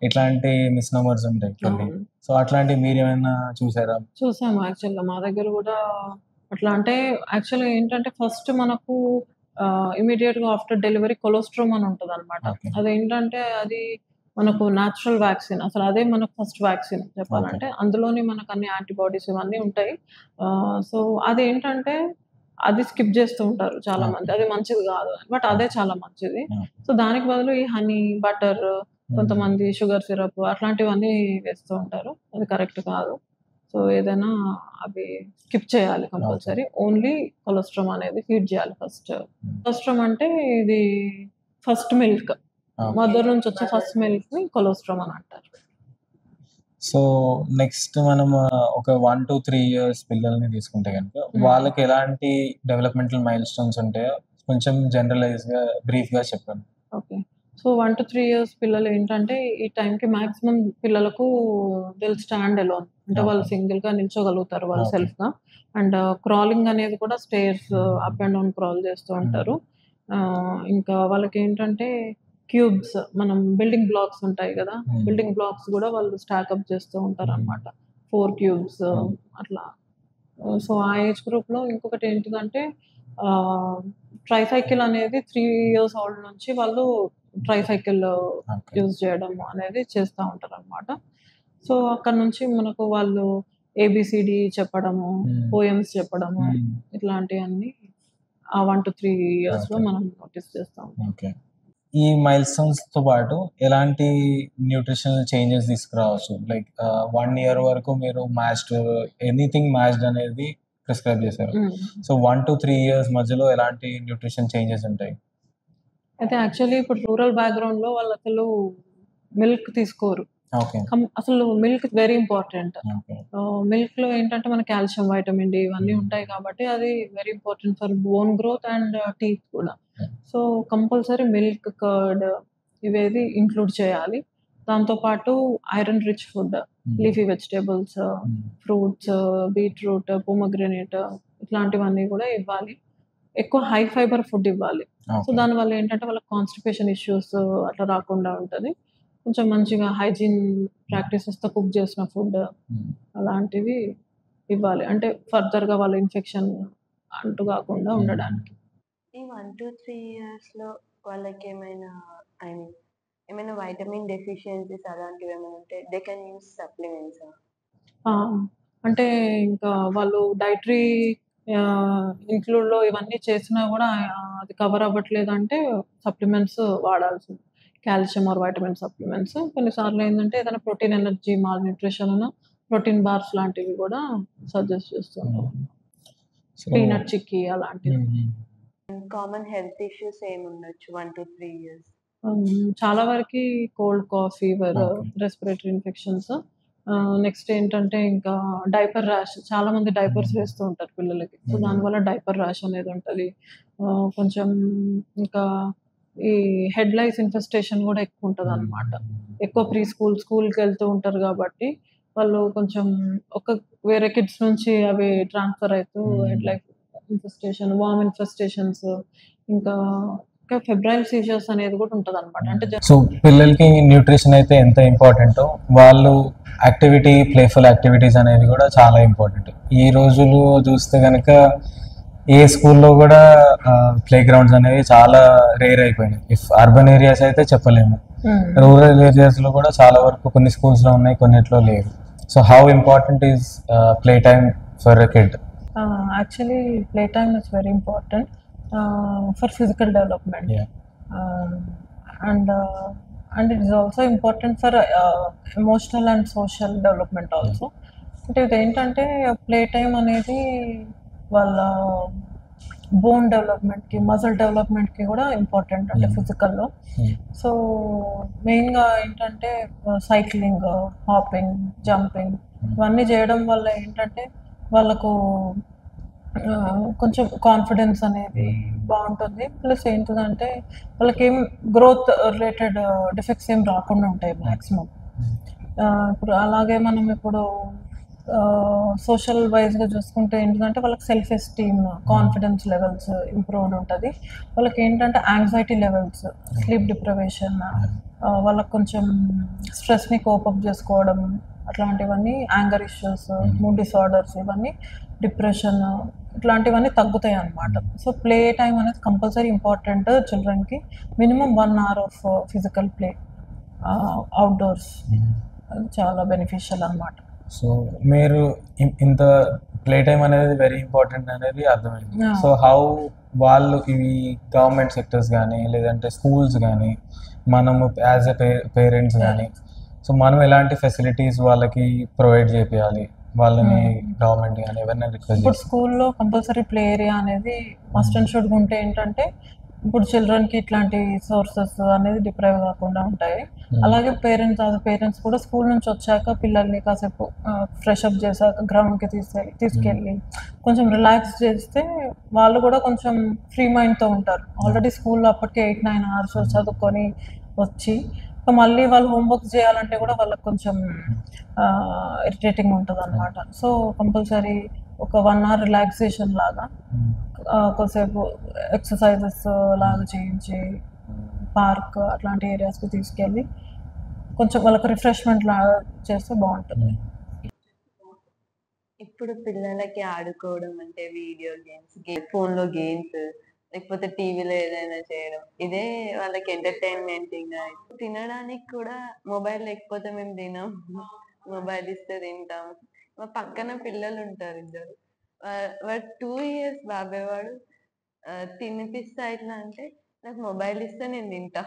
ఇట్లాంటి మిస్నమర్స్ ఉంటాయి కొన్ని. సో అట్లాంటివి మీరు ఏమైనా చూసారా? చూసాము యాక్చువల్గా మా దగ్గర కూడా అట్లా. అంటే యాక్చువల్గా ఏంటంటే ఫస్ట్ మనకు ఇమీడియట్గా ఆఫ్టర్ డెలివరీ కొలోస్ట్రోమ్ అని ఉంటుంది అనమాట. ఓకే. అదేంటంటే అది మనకు న్యాచురల్ వ్యాక్సిన్, అసలు అదే మనకు ఫస్ట్ వ్యాక్సిన్ చెప్పాలంటే. అందులోని మనకు అన్ని యాంటీబాడీస్ ఇవన్నీ ఉంటాయి. సో అదేంటంటే అది స్కిప్ చేస్తూ ఉంటారు చాలా మంది. అది మంచిది కాదు, బట్ అదే చాలా మంచిది. సో దానికి బదులు ఈ హనీ, బటర్, కొంతమంది షుగర్ సిరప్ అట్లాంటివన్నీ వేస్తూ ఉంటారు. అది కరెక్ట్ కాదు. సో ఏదైనా అవి స్కిప్ చేయాలి కంపల్సరీ. ఓన్లీ కొలెస్ట్రామ్ అనేది ఫీడ్ చేయాలి ఫస్ట్. కొలెస్ట్రామ్ అంటే ఇది ఫస్ట్ మిల్క్, మదర్ నుంచి వచ్చే ఫస్ట్ మిల్క్ ని కొలెస్ట్రామ్ అని అంటారు. సో నెక్స్ట్ మనం ఒక 1 to 3 ఇయర్స్ పిల్లల్ని తీసుకుంటే కనుక వాళ్ళకి ఎలాంటి డెవలప్మెంటల్ మైల్ స్టోన్స్ ఉంటాయో కొంచెం జనరలైజ్గా బ్రీఫ్గా చెప్పండి. ఓకే. సో 1 to 3 ఇయర్స్ పిల్లలు ఏంటంటే ఈ టైంకి మాక్సిమం పిల్లలకు దిల్ స్టాండ్ అలోన్, అంటే వాళ్ళు సింగిల్గా నిల్చోగలుగుతారు వాళ్ళు సెల్ఫ్గా. అండ్ క్రాలింగ్ అనేది కూడా stairs up and down crawl చేస్తూ ఉంటారు. ఇంకా వాళ్ళకి ఏంటంటే క్యూబ్స్, మనం బిల్డింగ్ బ్లాక్స్ ఉంటాయి కదా, బిల్డింగ్ బ్లాక్స్ కూడా వాళ్ళు స్టాకప్ చేస్తూ ఉంటారు అనమాట. 4 క్యూబ్స్ అట్లా. సో ఆ ఏజ్ గ్రూప్లో ఇంకొకటి ఏంటిదంటే ట్రైసైకిల్ అనేది 3 ఇయర్స్ ఓల్డ్ నుంచి వాళ్ళు ట్రైసైకిల్ యూజ్ చేయడం అనేది చేస్తూ ఉంటారు అనమాట. సో అక్కడ నుంచి మనకు వాళ్ళు ఏబిసిడి చెప్పడము, పోయమ్స్ చెప్పడము, ఇట్లాంటివన్నీ ఆ 1 to 3 ఇయర్స్లో మనం నోటీస్ చేస్తాం. ఓకే. ఈ మైల్ స్టోన్స్తో పాటు ఎలాంటి న్యూట్రిషనల్ చేంజెస్ తీసుకురావచ్చు? లైక్ 1 year వరకు మీరు మ్యాచ్డ్, ఎనీథింగ్ మ్యాచ్డ్ అనేది ప్రిస్క్రైబ్ చేశారు. సో 1 to 3 years మధ్యలో ఎలాంటి న్యూట్రిషన్ చేంజెస్ ఉంటాయి? అయితే యాక్చువల్లీ ఇప్పుడు రూరల్ బ్యాక్గ్రౌండ్లో వాళ్ళు అసలు మిల్క్ తీసుకోరు. ఓకే. అసలు మిల్క్ వెరీ ఇంపార్టెంట్. మిల్క్లో ఏంటంటే మన కాల్షియం, వైటమిన్ డి ఇవన్నీ ఉంటాయి కాబట్టి అది very important for bone growth and teeth కూడా. సో కంపల్సరీ మిల్క్, కర్డ్ ఇవేది ఇంక్లూడ్ చేయాలి. దాంతోపాటు iron rich food, leafy vegetables, fruits, beetroot, pomegranate ఇట్లాంటివన్నీ కూడా ఇవ్వాలి. ఎక్కువ హై ఫైబర్ ఫుడ్ ఇవ్వాలి. సో దానివల్ల ఏంటంటే వాళ్ళకి కాన్స్టిపేషన్ ఇష్యూస్ అట్లా రాకుండా ఉంటుంది. కొంచెం మంచిగా హైజీన్ ప్రాక్టీసెస్తో కుక్ చేసిన ఫుడ్ అలాంటివి ఇవ్వాలి, అంటే ఫర్దర్గా వాళ్ళ ఇన్ఫెక్షన్ అంటూ కాకుండా ఉండడానికి. ఈ 1 to 3 ఇయర్స్లో వాళ్ళకి ఏమైనా వైటమిన్ డెఫిషియన్సీస్ అలాంటివి ఏమైనా ఉంటే దే కెన్ యూస్ సప్లిమెంట్స్. అంటే ఇంకా వాళ్ళు డైటరీ ఇంక్లూడ్లో ఇవన్నీ చేసినా కూడా అది కవర్ అవ్వట్లేదంటే సప్లిమెంట్స్ వాడాల్సింది, కాల్షియం ఆర్ వైటమిన్ సప్లిమెంట్స్. కొన్నిసార్లు ఏంటంటే ఏదైనా ప్రోటీన్ ఎనర్జీ మాల్ న్యూట్రిషన్ అన్న ప్రోటీన్ బార్స్ లాంటివి కూడా సజెస్ట్ చేస్తుంటాం. పీనట్ చిక్కీ అలాంటివి. కామన్ హెల్త్ ఇష్యూస్ ఏమి ఉండొచ్చు 1 to 3 ఇయర్స్? చాలా వరకు cold cough, fever, respiratory infections. Next ఏంటంటే ఇంకా డైపర్ ర్యాష్, చాలా మంది డైపర్స్ వేస్తూ ఉంటారు పిల్లలకి. సో దానివల్ల డైపర్ ర్యాష్ అనేది ఉంటుంది. కొంచెం ఇంకా ఈ హెడ్ లైస్ ఇన్ఫెస్టేషన్ కూడా ఎక్కువ ఉంటుంది అనమాట. ఎక్కువ స్కూల్కి వెళ్తూ ఉంటారు కాబట్టి వాళ్ళు కొంచెం వేరే కిడ్స్ నుంచి అవి ట్రాన్స్ఫర్ అవుతూ హెడ్ లైఫ్ ఇన్ఫెస్టేషన్, వామ్ ఇన్ఫెస్టేషన్స్, ఇంకా ఫెబ్రైల్ సీజర్స్ అనేది కూడా ఉంటుంది అనమాట. అంటే సో పిల్లలకి న్యూట్రిషన్ అయితే ఎంత ఇంపార్టెంటో వాళ్ళు యాక్టివిటీ, ప్లేఫుల్ యాక్టివిటీస్ అనేవి కూడా చాలా ఇంపార్టెంట్. ఈ రోజులు చూస్తే కనుక ఏ స్కూల్లో కూడా ప్లే గ్రౌండ్స్ అనేవి చాలా రేర్ అయిపోయినాయి. ఇఫ్ అర్బన్ ఏరియాస్ అయితే చెప్పలేము, రూరల్ ఏరియాస్లో కూడా చాలా వరకు కొన్ని స్కూల్స్లో ఉన్నాయి, కొన్నిట్లో లేవు. So how important is play time for a kid? Actually, playtime is very important for physical development. And it is also important for emotional and social development also. అంటే ఇది ఏంటంటే ప్లే టైం అనేది వాళ్ళ బోన్ డెవలప్మెంట్కి, muscle డెవలప్మెంట్కి కూడా important, అంటే ఫిజికల్లో. So మెయిన్గా ఏంటంటే సైక్లింగ్, హాపింగ్, జంపింగ్ ఇవన్నీ చేయడం వల్ల ఏంటంటే వాళ్ళకు కొంచెం కాన్ఫిడెన్స్ అనేది బాగుంటుంది. ప్లస్ ఏంటిదంటే వాళ్ళకి ఏం గ్రోత్ రిలేటెడ్ డిఫెక్ట్స్ ఏం రాకుండా ఉంటాయి మ్యాక్సిమం. ఇప్పుడు అలాగే మనం ఇప్పుడు సోషల్ వైజ్గా చూసుకుంటే ఏంటంటే వాళ్ళకి self esteem, confidence levels improved ఉంటుంది. వాళ్ళకి ఏంటంటే యాంగ్జైటీ లెవెల్స్, స్లీప్ డిప్రవేషన్, వాళ్ళకి కొంచెం స్ట్రెస్ని కోపప్ చేసుకోవడం, అట్లాంటివన్నీ, యాంగర్ ఇష్యూస్, మూడ్ డిసార్డర్స్, ఇవన్నీ డిప్రెషన్ ఇట్లాంటివన్నీ తగ్గుతాయి అన్నమాట. సో ప్లే టైం అనేది కంపల్సరీ ఇంపార్టెంట్ చిల్డ్రన్కి. Minimum 1 hour of physical play outdoors చాలా బెనిఫిషియల్ అన్నమాట. సో మీరు ఇంత ప్లే టైం అనేది వెరీ ఇంపార్టెంట్ అనేది అర్థమైంది. సో హౌ వాళ్ళు ఇవి గవర్నమెంట్ సెక్టర్స్ కానీ లేదంటే స్కూల్స్ కానీ మనము యాజ్ ఎ పేరెంట్స్ కానీ సో మనం ఎలాంటి ఫెసిలిటీస్ వాళ్ళకి ప్రొవైడ్ చేయాలి వాళ్ళని గవర్నమెంట్ కానీ ఎవరైనా రిక్వెస్ట్ ఇప్పుడు స్కూల్లో కంపల్సరీ ప్లే ఏరియా అనేది మస్ట్ అండ్ షుడ్ ఉంటే ఏంటంటే ఇప్పుడు చిల్డ్రన్కి ఇట్లాంటి సోర్సెస్ అనేది డిప్రైవ్ కాకుండా ఉంటాయి. అలాగే పేరెంట్స్ కూడా స్కూల్ నుంచి వచ్చాక పిల్లల్ని కాసేపు ఫ్రెష్ అప్ చేశాక గ్రౌండ్కి తీసుకెళ్ళి కొంచెం రిలాక్స్ చేస్తే వాళ్ళు కూడా కొంచెం ఫ్రీ మైండ్తో ఉంటారు. ఆల్రెడీ స్కూల్లో అప్పటికే 8-9 hours చదువుకొని వచ్చి మళ్ళీ వాళ్ళు హోంవర్క్ చేయాలంటే కూడా వాళ్ళకి కొంచెం ఇరిటేటింగ్ ఉంటుంది అన్నమాట. సో కంపల్సరీ ఒక 1 hour రిలాక్సేషన్ లాగా కొద్దిసేపు ఎక్సర్సైజెస్ లాగా చేయించి పార్క్ అట్లాంటి ఏరియాస్కి తీసుకెళ్ళి కొంచెం వాళ్ళకి రిఫ్రెష్మెంట్ లాగా చేస్తే బాగుంటుంది. ఇప్పుడు పిల్లలకి ఆడుకోవడం అంటే వీడియో గేమ్స్, ఫోన్లో గేమ్స్, లేకపోతే టీవీలో ఏదైనా చేయడం, ఇదే వాళ్ళకి ఎంటర్టైన్మెంటింగ్. తినడానికి కూడా మొబైల్ లేకపోతే మేము తినాం, మొబైల్ ఇస్తే తింటాం. మా పక్కన పిల్లలు ఉంటారు ఇద్దరు, వాడు 2 years బాబాయ్, వాడు తినిపిస్తా ఇట్లా అంటే నాకు మొబైల్ ఇస్తే నేను తింటా.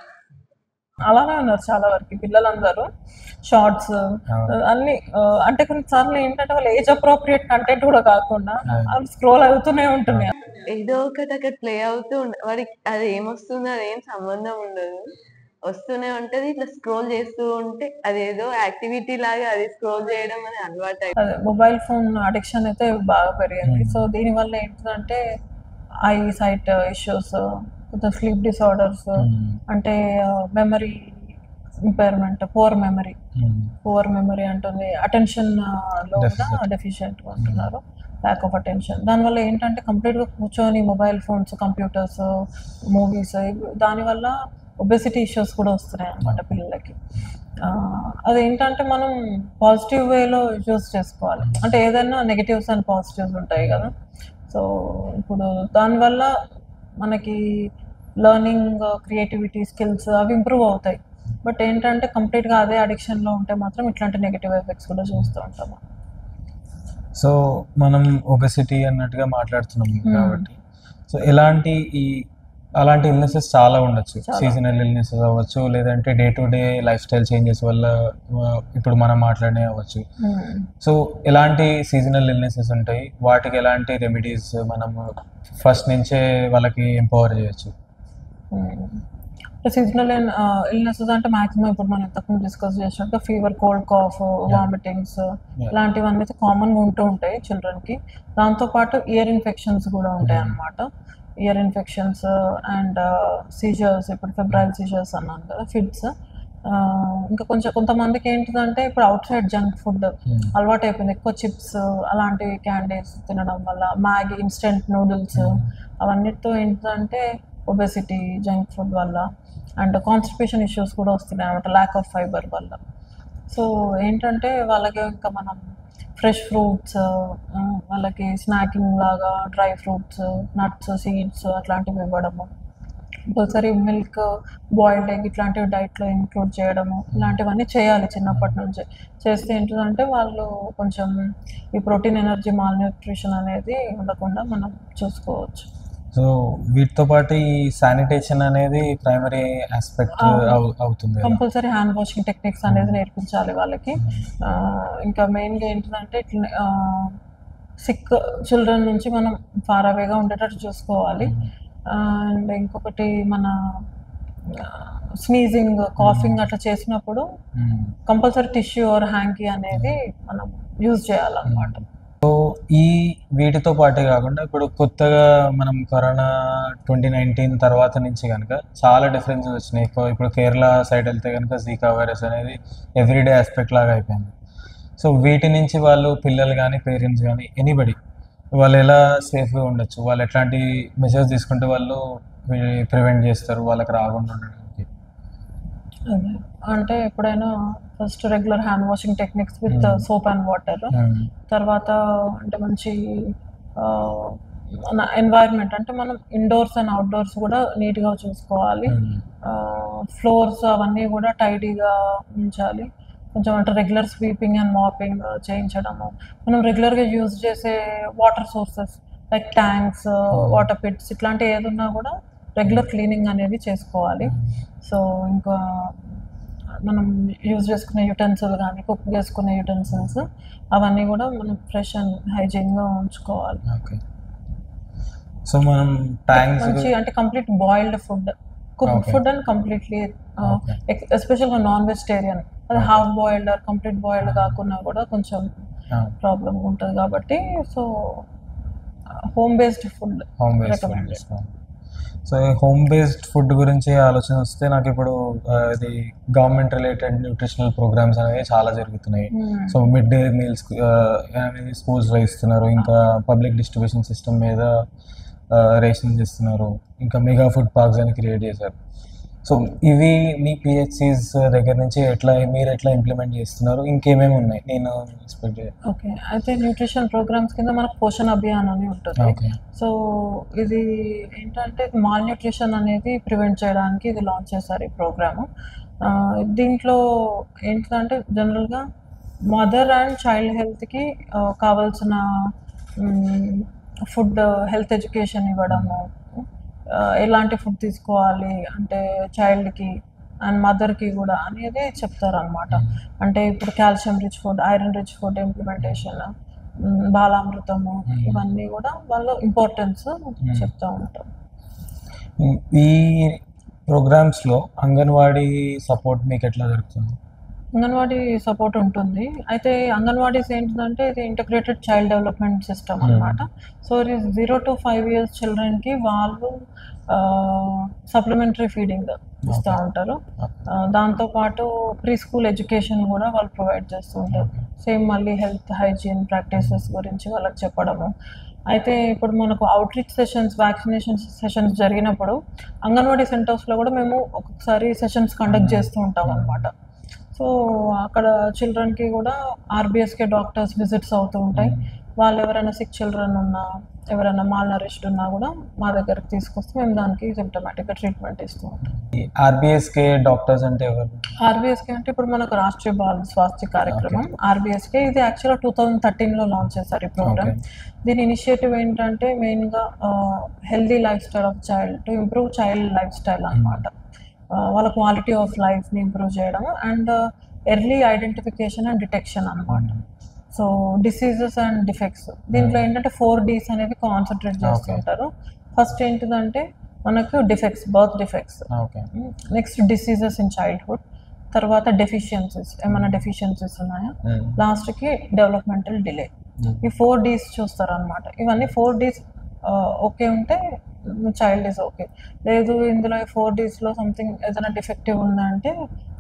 అలానే ఉన్నారు చాలా వరకు పిల్లలందరూ. షార్ట్స్ అన్ని అంటే కొన్నిసార్లు ఏంటంటే వాళ్ళు ఏజ్ అప్రోప్రియేట్ కంటెంట్ కూడా కాకుండా అవి స్క్రోల్ అవుతూనే ఉంటున్నాయి. ఏదో ఒకటి అక్కడ ప్లే అవుతూ వాడికి అది ఏమొస్తుందో అదేం సంబంధం ఉండదు, వస్తూనే ఉంటది. ఇట్లా స్క్రోల్ చేస్తూ ఉంటే అదేదో యాక్టివిటీ లాగా అది స్క్రోల్ చేయడం అని అలవాటు. అదే మొబైల్ ఫోన్ అడిక్షన్ అయితే బాగా పెరిగింది. సో దీనివల్ల ఏంటంటే ఐ సైట్ ఇష్యూస్, కొంచెం స్లీప్ డిసార్డర్స్, అంటే మెమరీ ఇంపైర్మెంట్, పువర్ మెమరీ అంటుంది, అటెన్షన్ లో కూడా డెఫిషియెంట్ ఉంటున్నారు, ల్యాక్ ఆఫ్ అటెన్షన్. దానివల్ల ఏంటంటే కంప్లీట్గా కూర్చొని మొబైల్ ఫోన్స్, కంప్యూటర్స్, మూవీస్, దానివల్ల ఒబెసిటీ ఇష్యూస్ కూడా వస్తున్నాయి అన్నమాట పిల్లలకి. అదేంటంటే మనం పాజిటివ్ వేలో యూజ్ చేసుకోవాలి. అంటే ఏదైనా నెగిటివ్స్ అండ్ పాజిటివ్స్ ఉంటాయి కదా. సో ఇప్పుడు దానివల్ల మనకి లెర్నింగ్, క్రియేటివిటీ, స్కిల్స్ అవి ఇంప్రూవ్ అవుతాయి. బట్ ఏంటంటే కంప్లీట్గా అదే అడిక్షన్లో ఉంటే మాత్రం ఇట్లాంటి నెగిటివ్ ఎఫెక్ట్స్ కూడా చూస్తూ ఉంటాము. సో మనం ఒబెసిటీ అన్నట్టుగా మాట్లాడుతున్నాం కాబట్టి సో అలాంటి ఇల్నెసెస్ చాలా ఉండొచ్చు. సీజనల్ ఇల్నెసెస్ అవ్వచ్చు, లేదంటే day to day life style changes వల్ల ఇప్పుడు మనం మాట్లాడే అవ్వచ్చు. సో ఎలాంటి సీజనల్ ఇల్నెసెస్ ఉంటాయి, వాటికి ఎలాంటి రెమెడీస్ మనం ఫస్ట్ నుంచే వాళ్ళకి ఎంపవర్ చేయొచ్చు? సీజనల్ ఇల్నెసెస్ అంటే మాక్సిమం ఇప్పుడు మనం ఇంతకుముందు డిస్కస్ చేసినట్టు ఫీవర్, కోల్డ్, కాఫ్, వామిటింగ్స్ ఇలాంటివన్నీ అయితే కామన్గా ఉంటూ ఉంటాయి చిల్డ్రన్కి. దాంతోపాటు ఇయర్ ఇన్ఫెక్షన్స్ కూడా ఉంటాయి అన్నమాట. ఇయర్ ఇన్ఫెక్షన్స్ అండ్ సీజర్స్, ఇప్పుడు ఫెబ్రైల్ సీజర్స్ అన్నాను కదా, ఫిట్స్. ఇంకా కొంతమందికి ఏంటిదంటే ఇప్పుడు అవుట్ సైడ్ జంక్ ఫుడ్ అలవాటు అయిపోయింది. ఎక్కువ చిప్స్ అలాంటివి, క్యాండీస్ తినడం వల్ల, మ్యాగీ, ఇన్స్టెంట్ నూడిల్స్, అవన్నిటితో ఏంటంటే ఒబెసిటీ, జంక్ ఫుడ్ వల్ల అండ్ కాన్స్టిపేషన్ ఇష్యూస్ కూడా వస్తున్నాయి అన్నమాట, ల్యాక్ ఆఫ్ ఫైబర్ వల్ల. సో ఏంటంటే వాళ్ళకి ఇంకా మనం ఫ్రెష్ ఫ్రూట్స్, వాళ్ళకి స్నాకింగ్ లాగా డ్రై ఫ్రూట్స్, నట్స్, సీడ్స్ అట్లాంటివి ఇవ్వడము, కంపల్సరీ మిల్క్, బాయిల్డ్ ఎగ్ ఇట్లాంటివి డైట్లో ఇంక్లూడ్ చేయడము, ఇలాంటివన్నీ చేయాలి చిన్నప్పటి నుంచి. చేస్తే ఏంటంటే వాళ్ళు కొంచెం ఈ ప్రోటీన్, ఎనర్జీ, మాల్ న్యూట్రిషన్ అనేది ఉండకుండా మనం చూసుకోవచ్చు. సో వీటితో పాటు ఈ శానిటేషన్ అనేది ప్రైమరీ ఆస్పెక్ట్ అవుతుంది. కంపల్సరీ హ్యాండ్ వాషింగ్ టెక్నిక్స్ అనేది నేర్పించాలి వాళ్ళకి. ఇంకా మెయిన్గా ఏంటంటే సిక్ చిల్డ్రన్ నుంచి మనం ఫార్ అవేగా ఉండేటట్టు చూసుకోవాలి. అండ్ ఇంకొకటి మన స్నీజింగ్, కాఫింగ్ అట్లా చేసినప్పుడు కంపల్సరీ టిష్యూ ఆర్ హ్యాంకీ అనేది మనం యూజ్ చేయాలన్నమాట. సో వీటితో పాటే కాకుండా ఇప్పుడు కొత్తగా మనం కరోనా 2019 తర్వాత నుంచి కనుక చాలా డిఫరెన్సెస్ వచ్చినాయి. ఇప్పుడు కేరళ సైడ్ వెళ్తే కనుక జీకా వైరస్ అనేది ఎవ్రీడే ఆస్పెక్ట్ లాగా అయిపోయింది. సో వీటి నుంచి వాళ్ళు పిల్లలు కానీ పేరెంట్స్ కానీ ఎనీబడి వాళ్ళు ఎలా సేఫ్గా ఉండొచ్చు, వాళ్ళు ఎట్లాంటి మెజర్స్ తీసుకుంటే వాళ్ళు ప్రివెంట్ చేస్తారు వాళ్ళకి రాకుండా ఉండడానికి? అదే. అంటే ఎప్పుడైనా first regular hand washing techniques with soap and water. తర్వాత అంటే మంచి మన ఎన్వైర్న్మెంట్ అంటే మనం ఇండోర్స్ అండ్ అవుట్డోర్స్ కూడా నీట్గా చూసుకోవాలి. ఫ్లోర్స్ అవన్నీ కూడా టైడీగా ఉంచాలి. కొంచెం అంటే రెగ్యులర్ స్వీపింగ్ అండ్ మాపింగ్ చేయించడము. మనం రెగ్యులర్గా యూజ్ చేసే water sources like tanks, water pits ఇట్లాంటివి ఏదున్నా కూడా రెగ్యులర్ క్లీనింగ్ అనేది చేసుకోవాలి. సో ఇంకా మనం యూజ్ చేసుకునే యుటెన్సిల్ కానీ కుక్ చేసుకునే యుటెన్సిల్స్ అవన్నీ కూడా మనం ఫ్రెష్ అండ్ హైజీన్గా ఉంచుకోవాలి. ఓకే. సో మనం ట్యాంక్స్ మంచి అంటే complete boiled food, cook food and completely ఎస్పెషల్గా నాన్ వెజిటేరియన్, అది half boiled or complete boiled కాకుండా కూడా కొంచెం ప్రాబ్లం ఉంటుంది కాబట్టి so home based food recommend. So home based food గురించి ఆలోచన వస్తే నాకు ఇప్పుడు ఇది గవర్నమెంట్ రిలేటెడ్ న్యూట్రిషనల్ ప్రోగ్రామ్స్ అనేవి చాలా జరుగుతున్నాయి. సో మిడ్ డే మీల్స్ అనేది స్కూల్స్లో ఇస్తున్నారు, ఇంకా పబ్లిక్ డిస్ట్రిబ్యూషన్ సిస్టమ్ మీద రేషన్స్ ఇస్తున్నారు, ఇంకా మెగా ఫుడ్ పార్క్స్ అని క్రియేట్ చేశారు. సో ఇవి మీ పిహెచ్సిస్ దగ్గర నుంచి మీరు ఎట్లా ఇంప్లిమెంట్ చేస్తున్నారు, ఇంకేమేమి ఉన్నాయి నేను ఎక్స్పెక్ట్ చేయాలి? ఓకే, అయితే న్యూట్రిషన్ ప్రోగ్రామ్స్ కింద మనకు పోషణ అభియాన్ అని ఉంటుంది. సో ఇది ఏంటంటే మాల్ న్యూట్రిషన్ అనేది ప్రివెంట్ చేయడానికి ఇది లాంచ్ చేశారు ఈ ప్రోగ్రాము. దీంట్లో ఏంటంటే జనరల్గా మదర్ అండ్ చైల్డ్ హెల్త్కి కావాల్సిన ఫుడ్ హెల్త్ ఎడ్యుకేషన్ ఇవ్వడము, ఎలాంటి ఫుడ్ తీసుకోవాలి అంటే చైల్డ్కి అండ్ మదర్కి కూడా అనేది చెప్తారనమాట. అంటే ఇప్పుడు calcium rich food, iron rich food implementation, బాలామృతము ఇవన్నీ కూడా వాళ్ళు ఇంపార్టెన్స్ చెప్తూ ఉంటారు. ఈ ప్రోగ్రామ్స్లో అంగన్వాడీ సపోర్ట్ మీకు ఎట్లా దొరుకుతుంది? అంగన్వాడీ సపోర్ట్ ఉంటుంది. అయితే అంగన్వాడీస్ ఏంటంటే ఇది ఇంటిగ్రేటెడ్ చైల్డ్ డెవలప్మెంట్ సిస్టమ్ అనమాట. సో ఇది 0 to 5 years చిల్డ్రన్కి వాళ్ళు సప్లిమెంటరీ ఫీడింగ్ ఇస్తూ ఉంటారు. దాంతోపాటు ప్రీ స్కూల్ ఎడ్యుకేషన్ కూడా వాళ్ళు ప్రొవైడ్ చేస్తూ ఉంటారు. సేమ్ మళ్ళీ హెల్త్ హైజీన్ ప్రాక్టీసెస్ గురించి వాళ్ళకి చెప్పడము. అయితే ఇప్పుడు మనకు అవుట్రీచ్ సెషన్స్, వ్యాక్సినేషన్ సెషన్స్ జరిగినప్పుడు అంగన్వాడీ సెంటర్స్లో కూడా మేము ఒక్కొక్కసారి సెషన్స్ కండక్ట్ చేస్తూ ఉంటాం అనమాట. సో అక్కడ చిల్డ్రన్కి కూడా ఆర్బిఎస్కే డాక్టర్స్ విజిట్స్ అవుతూ ఉంటాయి. వాళ్ళు ఎవరైనా సిక్ చిల్డ్రన్ ఉన్నా, ఎవరైనా మాల్ నరిష్డ్ ఉన్నా కూడా మా దగ్గరకు తీసుకొస్తే మేము దానికి సిమ్టమాటిక్గా ట్రీట్మెంట్ ఇస్తూ ఉంటాం. ఆర్బిఎస్కే డాక్టర్స్ అంటే ఎవరు? ఆర్బిఎస్కే అంటే ఇప్పుడు మనకు రాష్ట్రీయ బాల స్వాస్థ్య కార్యక్రమం ఆర్బిఎస్కే. ఇది యాక్చువల్గా 2013లో లాంచ్ చేశారు ఈ ప్రోగ్రామ్. దీని ఇనిషియేటివ్ ఏంటంటే మెయిన్గా healthy life style of child to improve child life style అనమాట. వాళ్ళ క్వాలిటీ ఆఫ్ లైఫ్ని ఇంప్రూవ్ చేయడం and early identification and detection అనమాట. సో డిసీజెస్ అండ్ డిఫెక్ట్స్ దీంట్లో ఏంటంటే 4 Ds అనేవి కాన్సన్ట్రేట్ చేస్తుంటారు. ఫస్ట్ ఏంటిదంటే మనకు defects, birth defects, next diseases in childhood, తర్వాత డెఫిషియన్సీస్, ఏమైనా డెఫిషియన్సీస్ ఉన్నాయా, లాస్ట్కి డెవలప్మెంటల్ డిలే. ఈ 4 Ds చూస్తారు అనమాట. ఇవన్నీ 4 Ds ఓకే ఉంటే చైల్డ్ ఈజ్ ఓకే. లేదు ఇందులో 4 Dsలో సంథింగ్ ఏదైనా డిఫెక్టివ్ ఉందంటే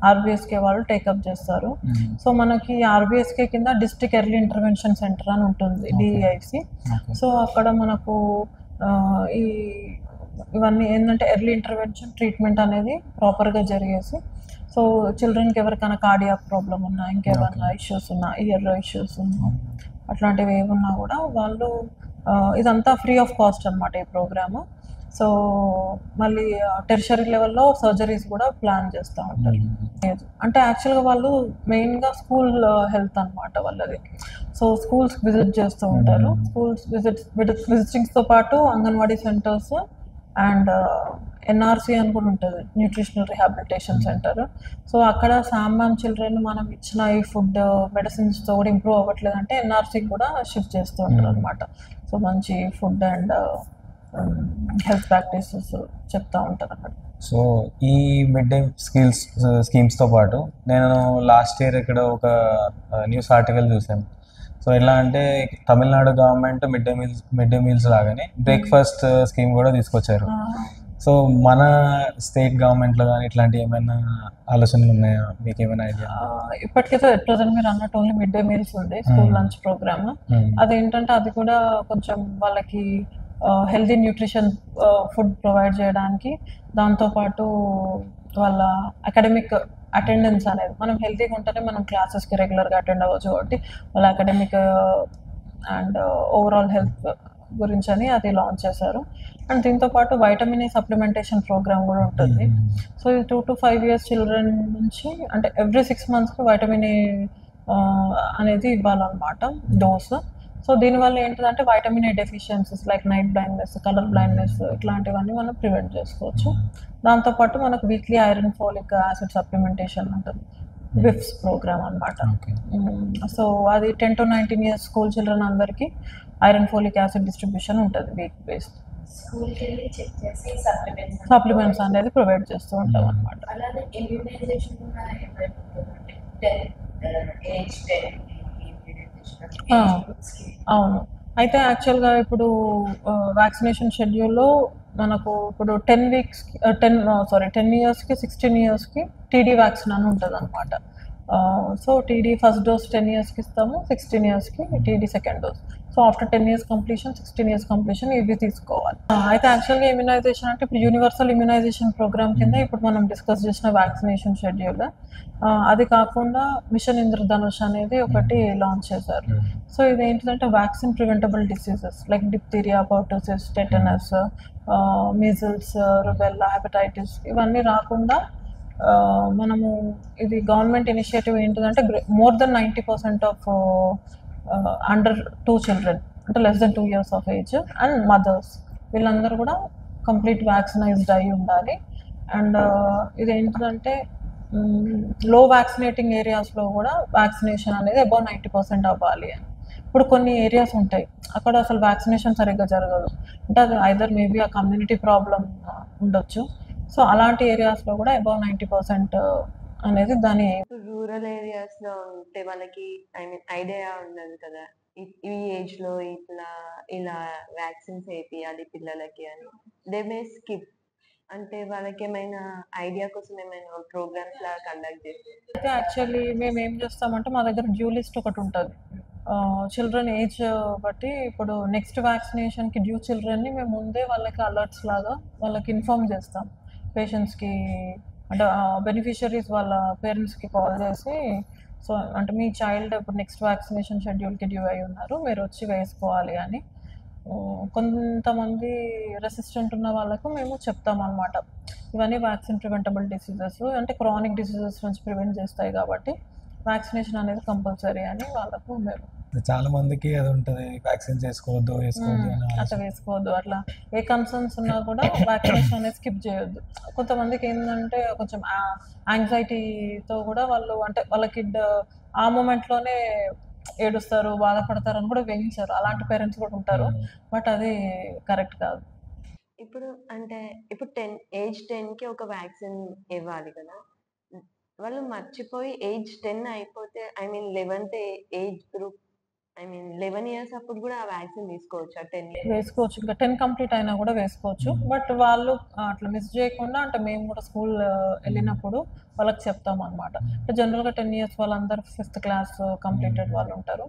ఆర్బిఎస్కే వాళ్ళు టేకప్ చేస్తారు. సో మనకి ఆర్బిఎస్కే కింద డిస్ట్రిక్ట్ ఎర్లీ ఇంటర్వెన్షన్ సెంటర్ అని ఉంటుంది, డిఈఐసి. సో అక్కడ మనకు ఇవన్నీ ఏంటంటే ఎర్లీ ఇంటర్వెన్షన్ ట్రీట్మెంట్ అనేది ప్రాపర్గా జరిగేసి, సో చిల్డ్రన్కి ఎవరికైనా కార్డియాక్ ప్రాబ్లం ఉన్నా, ఇంకేమైనా ఇష్యూస్ ఉన్నా, ఇయర్ ఇష్యూస్ ఉన్నా, అట్లాంటివి ఏమున్నా కూడా వాళ్ళు ఇదంతా ఫ్రీ ఆఫ్ కాస్ట్ అనమాట ఈ ప్రోగ్రాము. సో మళ్ళీ టెర్షరీ లెవెల్లో సర్జరీస్ కూడా ప్లాన్ చేస్తూ ఉంటారు. అంటే యాక్చువల్గా వాళ్ళు మెయిన్గా స్కూల్ హెల్త్ అనమాట వాళ్ళది. సో స్కూల్స్ విజిట్ చేస్తూ ఉంటారు. స్కూల్స్ విజిటింగ్స్తో పాటు అంగన్వాడీ సెంటర్స్ అండ్ ఎన్ఆర్సీ అని కూడా ఉంటుంది, న్యూట్రిషనల్ రిహాబిలిటేషన్ సెంటర్. సో అక్కడ సామాన్ చిల్డ్రన్ మనం ఇచ్చిన ఈ ఫుడ్ మెడిసిన్స్తో కూడా ఇంప్రూవ్ అవ్వట్లేదు అంటే ఎన్ఆర్సీకి కూడా షిఫ్ట్ చేస్తూ ఉంటారు అనమాట. సో మంచి ఫుడ్ అండ్ హెల్త్ ప్రాక్టీసెస్ చెప్తూ ఉంటారు అక్కడ. సో ఈ మిడ్ డే స్కీమ్స్తో పాటు నేను లాస్ట్ ఇయర్ ఇక్కడ ఒక న్యూస్ ఆర్టికల్ చూసాను. సో ఎలా అంటే Tamil Nadu government mid day meals లాగానే బ్రేక్ఫాస్ట్ స్కీమ్ కూడా తీసుకొచ్చారు. సో మన స్టేట్ గవర్నమెంట్లో కానీ ఇట్లాంటి ఏమైనా ఆలోచనలు ఉన్నాయా, మీకు ఏమైనా ఐడియా? ఇప్పటికైతే ప్రజెంట్ మీరు అన్నట్టు ఓన్లీ మిడ్ డే మీల్స్ ఉంది, స్కూల్ లంచ్ ప్రోగ్రామ్. అదేంటంటే అది కూడా కొంచెం వాళ్ళకి హెల్తీ న్యూట్రిషన్ ఫుడ్ ప్రొవైడ్ చేయడానికి, దాంతోపాటు వాళ్ళ అకాడమిక్ అటెండెన్స్ అనేది. మనం హెల్తీగా ఉంటేనే మనం క్లాసెస్కి రెగ్యులర్గా అటెండ్ అవ్వచ్చు కాబట్టి వాళ్ళ అకాడమిక్ అండ్ ఓవరాల్ హెల్త్ గురించి అని అది లాంచ్ చేశారు. అండ్ దీంతో పాటు వైటమిన్ ఏ సప్లిమెంటేషన్ ప్రోగ్రామ్ కూడా ఉంటుంది. సో ఇది 2 to 5 years చిల్డ్రన్ నుంచి అంటే ఎవ్రీ 6 monthsకి వైటమిన్ ఏ అనేది ఇవ్వాలన్నమాట డోస్. సో దీనివల్ల ఏంటిదంటే vitamin A deficiencies like night blindness, colour blindness ఇట్లాంటివన్నీ మనం ప్రివెంట్ చేసుకోవచ్చు. దాంతోపాటు మనకు weekly iron folic acid supplementation ఉంటుంది, విఫ్స్ ప్రోగ్రామ్ అనమాట. సో అది 10 to 19 years స్కూల్ చిల్డ్రన్ అందరికీ ఐరన్ ఫోలిక్ యాసిడ్ డిస్ట్రిబ్యూషన్ ఉంటుంది వీక్ బేస్డ్. స్కూల్కి వెళ్ళి చెక్ చేసి సప్లిమెంట్స్ అనేది ప్రొవైడ్ చేస్తూ ఉంటాం అనమాట. అలానే ఇమ్యూనైజేషన్ కూడా ఏజ్ 10 అవును. అయితే యాక్చువల్గా ఇప్పుడు వ్యాక్సినేషన్ షెడ్యూల్లో మనకు ఇప్పుడు 10 yearsకి 16 yearsకి టీడీ వ్యాక్సిన్ అని ఉంటుంది అనమాట. సో టీడీ ఫస్ట్ డోస్ 10 yearsకి ఇస్తాము, 16 yearsకి TD second dose. So after 10 years completion, 16 years completion ఇవి తీసుకోవాలి. అయితే యాక్చువల్గా ఇమ్యునైజేషన్ అంటే ఇప్పుడు యూనివర్సల్ ఇమ్యునైజేషన్ ప్రోగ్రామ్ కింద ఇప్పుడు మనం డిస్కస్ చేసిన వ్యాక్సినేషన్ షెడ్యూల్, అది కాకుండా మిషన్ ఇంద్రధనుష్ అనేది ఒకటి లాంచ్ చేశారు. సో ఇది ఏంటంటే vaccine preventable diseases like diphtheria, pertussis, tetanus, measles, rubella, hepatitis ఇవన్నీ రాకుండా మనము ఇది గవర్నమెంట్ ఇనిషియేటివ్ ఏంటిదంటే more than 90% of under 2 children అంటే less than 2 years of age and mothers వీళ్ళందరూ కూడా కంప్లీట్ వ్యాక్సినైజ్డ్ అయి ఉండాలి. అండ్ ఇది ఏంటంటే లో వ్యాక్సినేటింగ్ ఏరియాస్లో కూడా వ్యాక్సినేషన్ అనేది అబౌవ్ 90% అవ్వాలి అని. ఇప్పుడు కొన్ని ఏరియాస్ ఉంటాయి అక్కడ అసలు వ్యాక్సినేషన్ సరిగ్గా జరగదు, అంటే అది ఐదర్ మేబీ ఆ కమ్యూనిటీ ప్రాబ్లం ఉండొచ్చు. సో అలాంటి ఏరియాస్లో కూడా అబౌవ్ 90% అనేది దాని రూరల్ ఏరియాస్ లో ఉంటే వాళ్ళకి ఐడియా ఉండదు కదా ఈ ఏజ్ లో ఇలా వ్యాక్సిన్స్ వేపియాలి పిల్లలకి అని. They may skip. అంటే వాళ్ళకి ఏమైనా ఐడియా కోసం ఏమైనా ప్రోగ్రామ్స్ లాగా కండక్ట్ చేస్తే అయితే యాక్చువల్లీ మేము ఏం చేస్తామంటే మా దగ్గర డ్యూ లిస్ట్ ఒకటి ఉంటుంది చిల్డ్రన్ ఏజ్ బట్టి. ఇప్పుడు నెక్స్ట్ వ్యాక్సినేషన్కి డ్యూ చిల్డ్రన్ని మేము ముందే వాళ్ళకి అలర్ట్స్ లాగా వాళ్ళకి ఇన్ఫార్మ్ చేస్తాం. పేషెంట్స్కి అంటే బెనిఫిషరీస్ వాళ్ళ పేరెంట్స్కి కాల్ చేసి, సో అంటే మీ చైల్డ్ ఇప్పుడు నెక్స్ట్ వ్యాక్సినేషన్ షెడ్యూల్కి డ్యూ అయి ఉన్నారు, మీరు వచ్చి వేసుకోవాలి అని. కొంతమంది రెసిస్టెంట్ ఉన్న వాళ్ళకు మేము చెప్తాం అన్నమాట. ఇవన్నీ వ్యాక్సిన్ ప్రివెంటబుల్ డిసీజెస్ అంటే క్రానిక్ డిసీజెస్ నుంచి ప్రివెంట్ చేస్తాయి కాబట్టి వ్యాక్సినేషన్ అనేది కంపల్సరీ అని వాళ్ళకు మేము చాలా మందికి అది ఉంటుంది, వ్యాక్సిన్ చేసుకోవద్దు అట్లా వేసుకోవద్దు, అట్లా ఏ కన్సర్న్స్ ఉన్నా కూడా వ్యాక్సినేషన్ అనేది స్కిప్ చేయొద్దు. కొంతమందికి ఏంటంటే కొంచెం యాంగ్జైటీతో కూడా వాళ్ళు అంటే వాళ్ళ కిడ్ ఆ మూమెంట్లోనే ఏడుస్తారు, బాధపడతారు అని కూడా వేయించారు. అలాంటి పేరెంట్స్ కూడా ఉంటారు, బట్ అది కరెక్ట్ కాదు. ఇప్పుడు అంటే ఇప్పుడు ఏజ్ 10కి ఒక వ్యాక్సిన్ ఇవ్వాలి కదా, వాళ్ళు మర్చిపోయి ఏజ్ 10 అయిపోతే 11th ఏజ్ గ్రూప్ 11 years అప్పుడు కూడా ఆ వ్యాక్సిన్ తీసుకోవచ్చా? 10 years వేసుకోవచ్చు, ఇంకా 10 కంప్లీట్ అయినా కూడా వేసుకోవచ్చు. బట్ వాళ్ళు అట్లా మిస్ చేయకుండా అంటే మేము కూడా స్కూల్ వెళ్ళినప్పుడు వాళ్ళకి చెప్తాం అనమాట. జనరల్గా 10 years వాళ్ళందరూ 5th class కంప్లీటెడ్ వాళ్ళు ఉంటారు,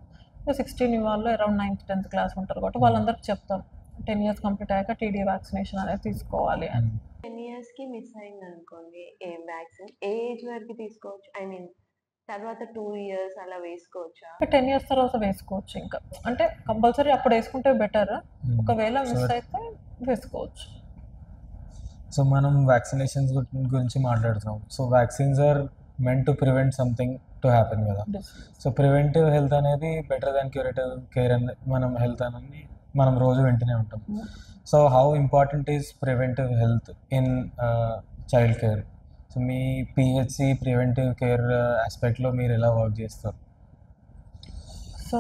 16 వాళ్ళు అరౌండ్ 9th 10th class ఉంటారు కాబట్టి వాళ్ళందరికి చెప్తాం 10 years కంప్లీట్ అయ్యాక టీడీ వ్యాక్సినేషన్ అనేది తీసుకోవాలి అని. 10 years కి మిస్ అయింది అనుకోండి ఏ వ్యాక్సిన్, ఏ ఏజ్ వరకు తీసుకోవచ్చు? తర్వాత 2 years అలా వేసుకోవచ్చా? 10 years తర్వాత వేసుకోవచ్చు, ఇంకా అంటే కంపల్సరీ అప్పుడు వేసుకుంటే బెటర్, ఒకవేళ మిస్ అయితే వేసుకోవచ్చు. సో మనం వ్యాక్సినేషన్స్ గురించి మాట్లాడుతున్నాం. So vaccines are meant to prevent something to happen కదా. సో ప్రివెంటివ్ హెల్త్ అనేది బెటర్ దాన్ క్యూరేటివ్ కేర్ అని మనం హెల్త్ అని మనం రోజు వింటూనే ఉంటాం. So how important is preventive health in child care? So మీ పిహెచ్సి ప్రివెంటివ్ కేర్ ఆస్పెక్ట్లో మీరు ఎలా వర్క్ చేస్తారు? సో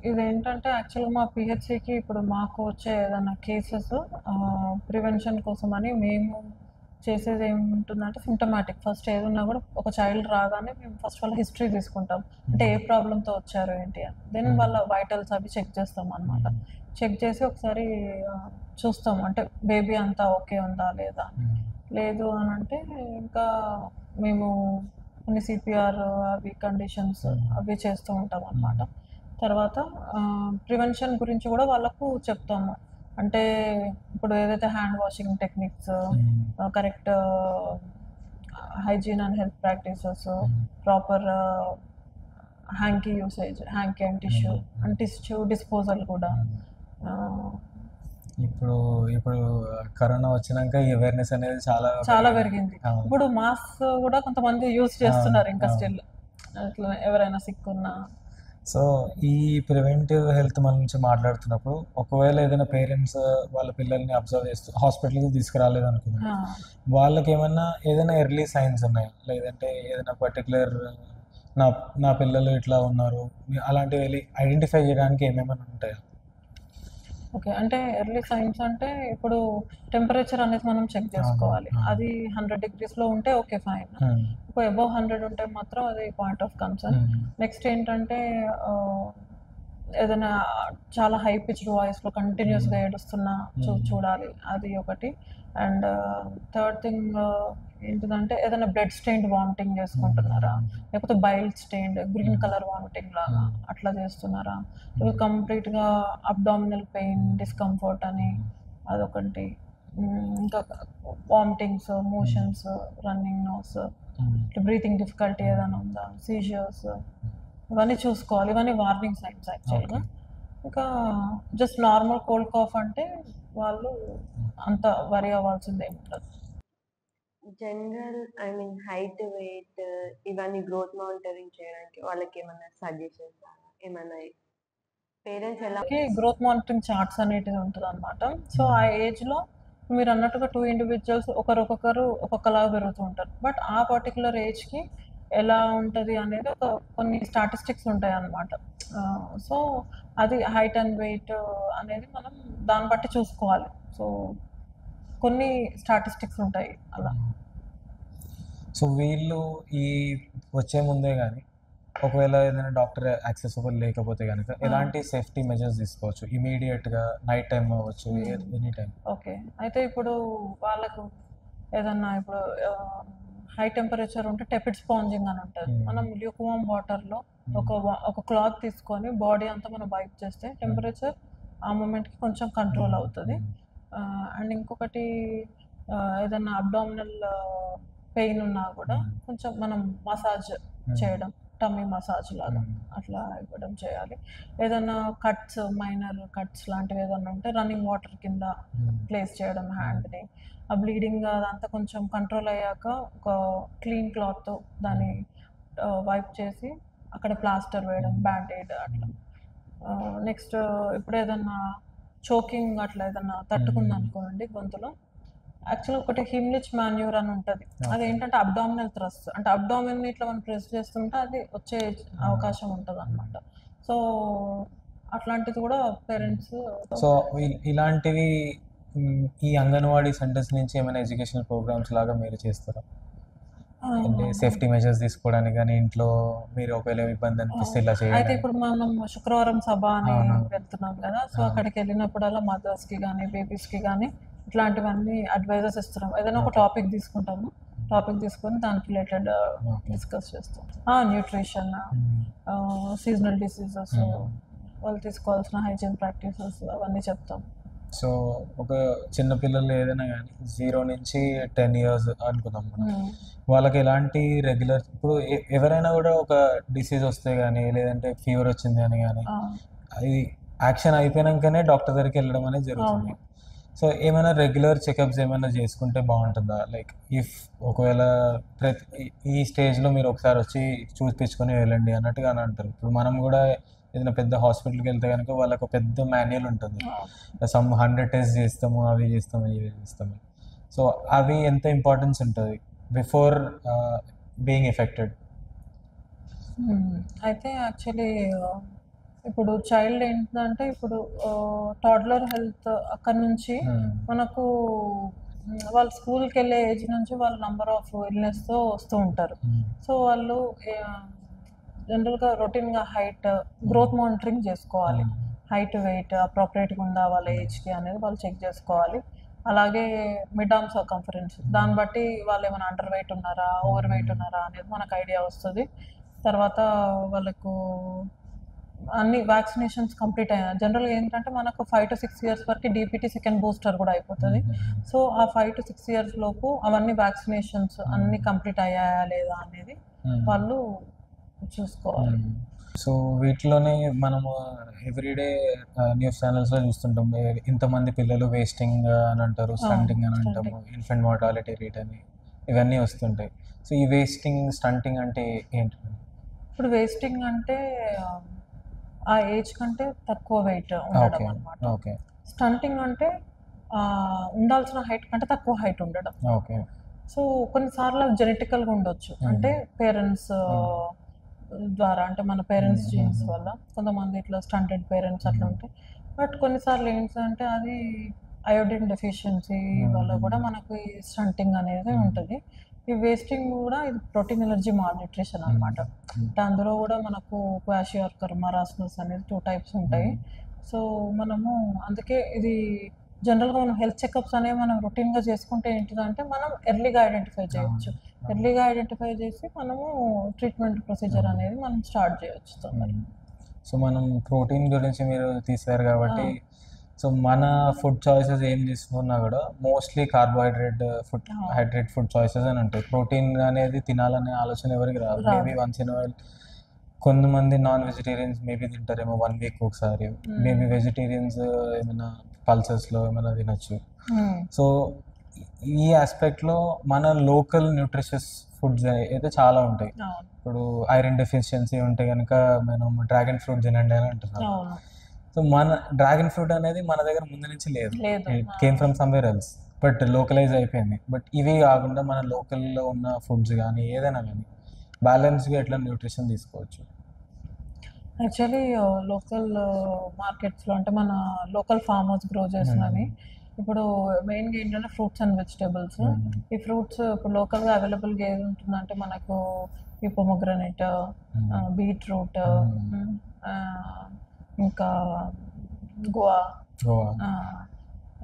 ఇదేంటంటే యాక్చువల్గా మా పిహెచ్సికి ఇప్పుడు మాకు వచ్చే ఏదైనా కేసెస్ ప్రివెన్షన్ కోసం అని మేము చేసేది ఏముంటుందంటే సిమ్టమాటిక్. ఫస్ట్ ఏదున్నా కూడా ఒక చైల్డ్ రాగానే మేము ఫస్ట్ వాళ్ళ హిస్టరీ తీసుకుంటాం, అంటే ఏ ప్రాబ్లంతో వచ్చారు ఏంటి అని. దెన్ వాళ్ళ వైటల్స్ అవి చెక్ చేస్తాం అనమాట. చెక్ చేసి ఒకసారి చూస్తాం అంటే బేబీ అంతా ఓకే ఉందా లేదా, లేదు అని అంటే ఇంకా మేము కొన్ని సిపిఆర్ అవి కండిషన్స్ అవి చేస్తూ ఉంటాం అన్నమాట. తర్వాత ప్రివెన్షన్ గురించి కూడా వాళ్ళకు చెప్తాము, అంటే ఇప్పుడు ఏదైతే hand washing techniques, correct hygiene and health practices, proper hanky usage, hanky and tissue disposal కూడా. ఇప్పుడు ఇప్పుడు కరోనా వచ్చినాక ఈ అవేర్నెస్ అనేది చాలా పెరిగింది. ఇప్పుడు మాస్క్ కూడా కొంతమంది యూజ్ చేస్తున్నారు ఇంకా స్టిల్, అట్లా ఎవరైనా సిక్ ఉన్నా. సో ఈ ప్రివెంటివ్ హెల్త్ మన నుంచి మాట్లాడుతున్నప్పుడు ఒకవేళ ఏదైనా పేరెంట్స్ వాళ్ళ పిల్లల్ని అబ్జర్వ్ చేస్తూ హాస్పిటల్కి తీసుకురాలేదు అనుకున్నాం, వాళ్ళకి ఏదైనా ఎర్లీ సైన్స్ ఉన్నాయా, లేదంటే ఏదైనా పర్టికులర్ నా పిల్లలు ఇట్లా ఉన్నారు అలాంటివి ఐడెంటిఫై చేయడానికి ఏమేమైనా ఉంటాయా? ఓకే, అంటే ఎర్లీ సైన్స్ అంటే ఇప్పుడు టెంపరేచర్ అనేది మనం చెక్ చేసుకోవాలి. అది 100 degreesలో ఉంటే ఓకే ఫైన్. ఇప్పుడు అబౌవ్ 100 ఉంటే మాత్రం అది పాయింట్ ఆఫ్ కన్సర్న్. నెక్స్ట్ ఏంటంటే ఏదైనా చాలా హై పిచ్డ్ వాయిస్లో కంటిన్యూస్గా ఏడుస్తున్నా చూడాలి, అది ఒకటి. అండ్ థర్డ్ థింగ్ ఏంటిదంటే ఏదైనా బ్లడ్ స్టెయిన్డ్ వామిటింగ్ చేసుకుంటున్నారా, లేకపోతే bile stained green colour vomiting లాగా అట్లా చేస్తున్నారా, ఇవి కంప్లీట్గా అబ్డామినల్ పెయిన్ డిస్కంఫర్ట్ అని అదొకటి. ఇంకా vomitings, motions, running nose, breathing difficulty ఏదైనా ఉందా, సీజర్స్, ఇవన్నీ చూసుకోవాలి. ఇవన్నీ వార్నింగ్ సైన్స్ యాక్చువల్గా. ఇంకా జస్ట్ నార్మల్ కోల్డ్ కాఫ్ అంటే వాళ్ళు అంత వరి అవ్వాల్సింది ఏమి ఉండదు. జనరల్ హైట్, వెయిట్ ఇవన్నీ గ్రోత్ మానిటరింగ్ చేయడానికి వాళ్ళకి ఏమైనా సజెషన్స్ ఏమైనా పేరెంట్స్ ఎలా? గ్రోత్ మానిటరింగ్ చార్ట్స్ అనేటిది ఉంటుంది అనమాట. సో ఆ ఏజ్లో మీరు అన్నట్టుగా 2 individuals ఒకరొకరు ఒక్కొక్కలాగా పెరుగుతూ ఉంటారు. బట్ ఆ పర్టికులర్ ఏజ్కి ఎలా ఉంటుంది అనేది కొన్ని స్టాటిస్టిక్స్ ఉంటాయి అన్నమాట. సో అది హైట్ అండ్ వెయిట్ అనేది మనం దాన్ని బట్టి చూసుకోవాలి. సో కొన్ని స్టాటిస్టిక్స్ ఉంటాయి అలా. సో వీళ్ళు ఈ వచ్చే ముందే కానీ ఒకవేళ ఏదైనా డాక్టర్ యాక్సెసిబుల్ లేకపోతే కనుక ఎలాంటి సేఫ్టీ మెజర్స్ తీసుకోవచ్చు? ఇమీడియట్గా నైట్ టైం అవ్వచ్చు, ఎనీ టైం. ఓకే, అయితే ఇప్పుడు వాళ్ళకు ఏదన్నా ఇప్పుడు హై టెంపరేచర్ ఉంటే టెపిడ్ స్పాంజింగ్ అని ఉంటుంది. మనం ల్యూక్వామ్ వాటర్లో ఒక క్లాత్ తీసుకొని బాడీ అంతా మనం వైప్ చేస్తే టెంపరేచర్ ఆ మూమెంట్కి కొంచెం కంట్రోల్ అవుతుంది. అండ్ ఇంకొకటి ఏదన్నా అబ్డామినల్ పెయిన్ ఉన్నా కూడా కొంచెం మనం మసాజ్ చేయడం, టమ్మీ మసాజ్ లాగా అట్లా ఇవ్వడం చేయాలి. ఏదైనా కట్స్, మైనర్ కట్స్ లాంటివి ఏదైనా ఉంటే రన్నింగ్ వాటర్ కింద ప్లేస్ చేయడం హ్యాండ్ని. ఆ బ్లీడింగ్ అదంతా కొంచెం కంట్రోల్ అయ్యాక ఒక క్లీన్ క్లాత్తో దాన్ని వైప్ చేసి అక్కడ ప్లాస్టర్ వేయడం, బ్యాండేడ్ అట్లా. నెక్స్ట్ ఇప్పుడు ఏదన్నా చోకింగ్ అట్లా ఏదన్నా తట్టుకుంది అనుకోండి గొంతులో, యాక్చువల్గా ఒకటి హిమ్లిచ్ మాన్యూర్ అని ఉంటుంది. అదేంటంటే అబ్డామినల్ థ్రస్ట్, అంటే అబ్డామిన్ ఇట్లా మనం ప్రెస్ చేస్తుంటే అది వచ్చే అవకాశం ఉంటుంది అనమాట. సో అట్లాంటిది కూడా పేరెంట్స్. సో ఇలాంటివి ఈ అంగన్వాడీ సెంటర్స్ నుంచి ఏమైనా ఎడ్యుకేషనల్ ప్రోగ్రామ్స్ లాగా మీరు చేస్తారా? అంటే సేఫ్టీ మెజర్స్ తీసుకోవడానికి కానీ ఇంట్లో మీరు ఒకవేళ ఇబ్బంది అనిపిస్తే ఇలా చేయాలి. అయితే ఇప్పుడు మనం శుక్రవారం సభ అని వెళ్తున్నాం కదా, సో అక్కడికి వెళ్ళినప్పుడల్లా మదర్స్కి కానీ బేబీస్కి కానీ ఇట్లాంటివన్నీ అడ్వైజర్స్ ఇస్తున్నాం. ఏదైనా ఒక టాపిక్ తీసుకుంటాము, టాపిక్ తీసుకొని దానికి రిలేటెడ్ డిస్కస్ చేస్తాం. న్యూట్రిషన్, సీజనల్ డిసీజెస్, వాళ్ళు తీసుకోవాల్సిన హైజీన్ ప్రాక్టీసెస్ అవన్నీ చెప్తాం. సో ఒక చిన్నపిల్లలు ఏదైనా కానీ 0 నుంచి 10 years అనుకుందాం మనం, వాళ్ళకి ఎలాంటి రెగ్యులర్ ఇప్పుడు ఎవరైనా కూడా ఒక డిసీజ్ వస్తే కానీ లేదంటే ఫీవర్ వచ్చింది కానీ అది యాక్షన్ అయిపోయాకనే డాక్టర్ దగ్గరికి వెళ్ళడం అనేది జరుగుతుంది. సో ఏమైనా రెగ్యులర్ చెకప్స్ ఏమైనా చేసుకుంటే బాగుంటుందా? లైక్ ఇఫ్ ఒకవేళ ఈ స్టేజ్లో మీరు ఒకసారి వచ్చి చూపించుకొని వెళ్ళండి అన్నట్టుగా అని అంటారు. ఇప్పుడు మనం కూడా ఏదైనా పెద్ద హాస్పిటల్కి వెళ్తే కనుక వాళ్ళకు పెద్ద మాన్యువల్ ఉంటుంది, సమ్ 100 tests చేస్తాము, అవి చేస్తాము, ఇవి చేస్తాము. సో అవి ఎంత ఇంపార్టెన్స్ ఉంటుంది బిఫోర్ బీయింగ్ ఎఫెక్టెడ్? అయితే యాక్చువల్లీ ఇప్పుడు చైల్డ్ ఏంటంటే ఇప్పుడు టాడ్లర్ హెల్త్ అక్కడ నుంచి మనకు వాళ్ళు స్కూల్కి వెళ్ళే ఏజ్ నుంచి వాళ్ళ నంబర్ ఆఫ్ ఇల్నెస్తో వస్తూ ఉంటారు. సో వాళ్ళు జనరల్గా రొటీన్గా హైట్, గ్రోత్ మానిటరింగ్ చేసుకోవాలి. హైట్, వెయిట్ అప్రోప్రియేట్గా ఉందా వాళ్ళ ఏజ్కి అనేది వాళ్ళు చెక్ చేసుకోవాలి. అలాగే మిడ్ ఆర్మ్ సర్కంఫరెన్స్, దాన్ని బట్టి వాళ్ళు ఏమైనా అండర్ వెయిట్ ఉన్నారా, ఓవర్ వెయిట్ ఉన్నారా అనేది మనకు ఐడియా వస్తుంది. తర్వాత వాళ్ళకు అన్ని వ్యాక్సినేషన్స్ కంప్లీట్ అయ్యాయి. జనరల్గా ఏంటంటే మనకు 5 to 6 years వరకు డీపీటీ సెకండ్ బూస్టర్ కూడా అయిపోతుంది. సో ఆ 5 to 6 years లోపు అవన్నీ వ్యాక్సినేషన్స్ అన్ని కంప్లీట్ అయ్యాయా లేదా అనేది వాళ్ళు చూసుకోవాలి. సో వీటిలోనే మనము ఎవ్రీడే న్యూస్ ఛానల్స్లో చూస్తుంటాం, ఇంతమంది పిల్లలు వేస్టింగ్ అని అంటారు, స్టంటింగ్ అని అంటాము, ఇన్ఫెంట్ మార్టాలిటీ రేట్ అని ఇవన్నీ వస్తుంటాయి. సో ఈ వేస్టింగ్ స్టంటింగ్ అంటే ఏంటి? ఇప్పుడు వేస్టింగ్ అంటే ఆ ఏజ్ కంటే తక్కువ వెయిట్ ఉండడం అనమాట. ఓకే. స్టంటింగ్ అంటే ఉండాల్సిన హైట్ కంటే తక్కువ హైట్ ఉండడం. ఓకే. సో కొన్నిసార్లు జెనెటికల్గా ఉండొచ్చు, అంటే పేరెంట్స్ ద్వారా, అంటే మన పేరెంట్స్ జీన్స్ వల్ల కొంతమంది ఇట్లా స్టంటెడ్ పేరెంట్స్ అట్లా ఉంటాయి. బట్ కొన్నిసార్లు ఏంటంటే అది అయోడిన్ డెఫిషియన్సీ వల్ల కూడా మనకు ఈ స్టంటింగ్ అనేది ఉంటుంది. ఈ వేస్టింగ్ కూడా ఇది ప్రోటీన్ ఎలర్జీ మాల్న్యూట్రిషన్ అనమాట. అంటే అందులో కూడా మనకు క్వాషియార్కర్, మరాస్మస్ అనేది 2 types ఉంటాయి. సో మనము అందుకే ఇది జనరల్గా మనం హెల్త్ చెకప్స్ అనేవి మనం రొటీన్గా చేసుకుంటే ఏంటిదంటే మనం ఎర్లీగా ఐడెంటిఫై చేయొచ్చు. ఎర్లీగా ఐడెంటిఫై చేసి మనము ట్రీట్మెంట్ ప్రొసీజర్ అనేది మనం స్టార్ట్ చేయొచ్చు తొందరగా. సో మనం ప్రోటీన్ గురించి మీరు తీసారు కాబట్టి, సో మన ఫుడ్ చాయిసెస్ ఏం తీసుకున్నా కూడా మోస్ట్లీ కార్బోహైడ్రేట్ ఫుడ్ చాయిసెస్ అని ఉంటాయి. ప్రోటీన్ అనేది తినాలనే ఆలోచన ఎవరికి రాదు. మేబీ వన్స్ ఇన్ వైల్ కొంతమంది నాన్ వెజిటేరియన్స్ మేబీ తింటారేమో 1 week ఒకసారి, మేబీ వెజిటేరియన్స్ ఏమైనా పల్సెస్లో ఏమైనా తినచ్చు. సో ఈ ఆస్పెక్ట్లో మన లోకల్ న్యూట్రిషియస్ ఫుడ్స్ అయితే చాలా ఉంటాయి. ఇప్పుడు ఐరన్ డెఫిషియన్సీ ఉంటే కనుక మనం డ్రాగన్ ఫ్రూట్ తినండి అని అంటున్నాం. సో మన డ్రాగన్ ఫ్రూట్ అనేది మన దగ్గర ముందు నుంచి లేదు, it came from somewhere else, but localise అయిపోయింది. బట్ ఇవి కాకుండా మన లోకల్లో ఉన్న ఫుడ్స్ కానీ ఏదైనా కానీ బ్యాలెన్స్గా ఎట్లా న్యూట్రిషన్ తీసుకోవచ్చు? యాక్చువల్లీ లోకల్ మార్కెట్స్లో అంటే మన లోకల్ ఫార్మర్స్ గ్రో చేసినవి ఇప్పుడు మెయిన్గా ఏంటంటే ఫ్రూట్స్ అండ్ వెజిటేబుల్స్. ఈ ఫ్రూట్స్ ఇప్పుడు లోకల్గా అవైలబుల్గా ఏది ఉంటుందంటే మనకు ఈ పొమోగ్రనేట్, బీట్రూట్, ఇంకా గువా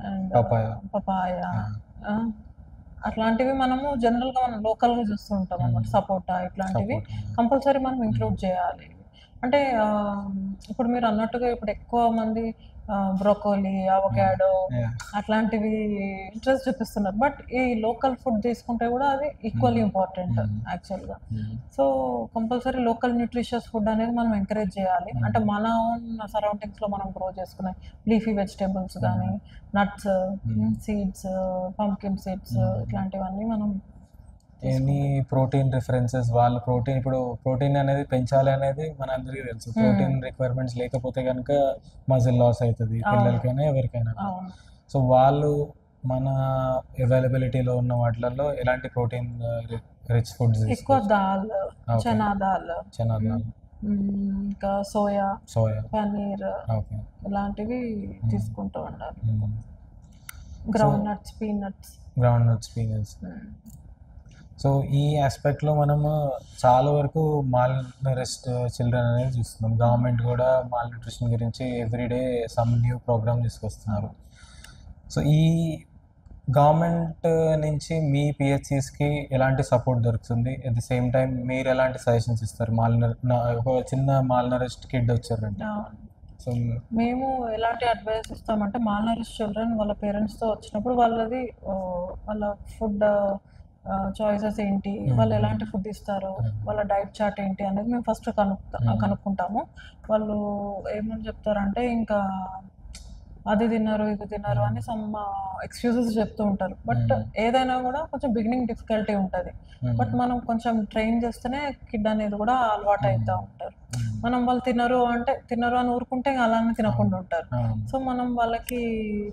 అండ్ పపాయ, అట్లాంటివి మనము జనరల్గా మనం లోకల్గా చూస్తూ ఉంటాం అన్నమాట. సపోటా ఇట్లాంటివి కంపల్సరీ మనం ఇంక్లూడ్ చేయాలి. అంటే ఇప్పుడు మీరు అన్నట్టుగా ఇప్పుడు ఎక్కువ మంది బ్రోకోలీ, అవకాడో అట్లాంటివి ఇంట్రెస్ట్ చూపిస్తున్నారు. బట్ ఈ లోకల్ ఫుడ్ తీసుకుంటే కూడా అది ఈక్వల్లీ ఇంపార్టెంట్ యాక్చువల్గా. So compulsory local nutritious food అనేది మనం ఎంకరేజ్ చేయాలి. అంటే మన ఓన్ సరౌండింగ్స్లో మనం గ్రో చేసుకునే లీఫీ వెజిటేబుల్స్ కానీ, నట్స్, సీడ్స్, పంకిన్ సీడ్స్ ఇట్లాంటివన్నీ మనం ఎనీ ప్రోటీన్ రిఫరెన్సెస్. వాళ్ళు ప్రోటీన్, ఇప్పుడు ప్రోటీన్ అనేది పెంచాలి అనేది మన అందరికీ తెలుసు. ప్రోటీన్ రిక్వైర్మెంట్స్ లేకపోతే కనుక మజిల్ లాస్ అవుతుంది పిల్లలకైనా ఎవరికైనా. సో వాళ్ళు మన అవైలబిలిటీలో ఉన్న వాటిలలో ఎలాంటి ప్రోటీన్ రిచ్ ఫుడ్స్? ఎక్కువ దాల్, చనా దాల్, ఇంకా సోయా, పన్నీర్ ఇలాంటివి తీసుకుంటూ ఉండాలి. Ground nuts, peanuts. సో ఈ ఆస్పెక్ట్లో మనము చాలా వరకు మాల్ నరిష్డ్ చిల్డ్రన్ అనేది చూస్తున్నాం. గవర్నమెంట్ కూడా మాల్ న్యూట్రిషన్ గురించి ఎవ్రీడే సమ్ న్యూ ప్రోగ్రామ్ తీసుకొస్తున్నారు. సో ఈ గవర్నమెంట్ నుంచి మీ పిహెచ్సిస్కి ఎలాంటి సపోర్ట్ దొరుకుతుంది? అట్ ది సేమ్ టైం మీరు ఎలాంటి సజెషన్స్ ఇస్తారు? ఒక చిన్న మాల్ నరిష్డ్ కిడ్ వచ్చారంటే సో మేము ఎలాంటి అడ్వైస్ ఇస్తామంటే, మాల్ నరిష్డ్ చిల్డ్రన్ వాళ్ళ పేరెంట్స్తో వచ్చినప్పుడు వాళ్ళది వాళ్ళ ఫుడ్ చాయిసెస్ ఏంటి, వాళ్ళు ఎలాంటి ఫుడ్ ఇస్తారు, వాళ్ళ డైట్ చార్ట్ ఏంటి అనేది మేము ఫస్ట్ కనుక్కుంటాము. వాళ్ళు ఏమని చెప్తారంటే ఇంకా అది తిన్నారు, ఇది తిన్నారు అని సమ్ ఎక్స్క్యూజెస్ చెప్తూ ఉంటారు. బట్ ఏదైనా కూడా కొంచెం బిగినింగ్ డిఫికల్టీ ఉంటుంది. బట్ మనం కొంచెం ట్రైన్ చేస్తేనే కిడ్ అనేది కూడా అలవాటు అవుతూ ఉంటారు. మనం వాళ్ళు తినరు అని ఊరుకుంటే అలానే తినకుండా ఉంటారు. సో మనం వాళ్ళకి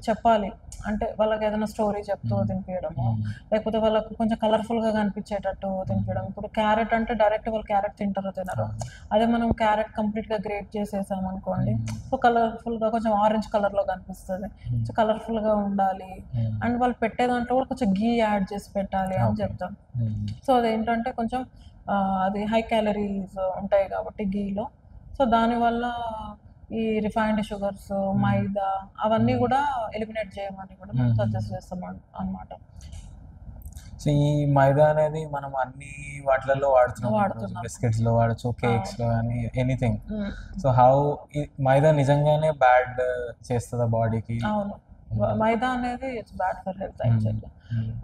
చెప్పాలి, అంటే వాళ్ళకి ఏదైనా స్టోరీ చెప్తూ తినిపించడము, లేకపోతే వాళ్ళకు కొంచెం కలర్ఫుల్గా కనిపించేటట్టు తినిపించడం. ఇప్పుడు క్యారెట్ అంటే డైరెక్ట్ వాళ్ళు క్యారెట్ తినరు. అదే మనం క్యారెట్ కంప్లీట్గా గ్రేట్ చేసేసాం అనుకోండి, సో కలర్ఫుల్గా కొంచెం ఆరెంజ్ కలర్లో కనిపిస్తుంది. సో కలర్ఫుల్గా ఉండాలి. అండ్ వాళ్ళు పెట్టే దాంట్లో కూడా కొంచెం గీ యాడ్ చేసి పెట్టాలి అని చెప్తాం. సో అదేంటంటే కొంచెం అది హై క్యాలరీస్ ఉంటాయి కాబట్టి గీలో, సో దానివల్ల ఈ రిఫైన్డ్ షుగర్స్, మైదా అవన్నీ కూడా ఎలిమినేట్ చేయమని కూడా మేము సజెస్ట్ చేస్తాం అన్నమాట. సో ఈ మైదా అనేది మనం అన్ని వాటిలలో వాడుతున్నాం, వాడుతున్నాం. బిస్కెట్స్ లో వాడచ్చు, కేక్స్ లో కానీ ఎనీథింగ్. Mm. సో మైదా నిజంగానే బ్యాడ్ చేస్తుందా బాడీకి? అవును, మైదా అనేది it's bad for health actually.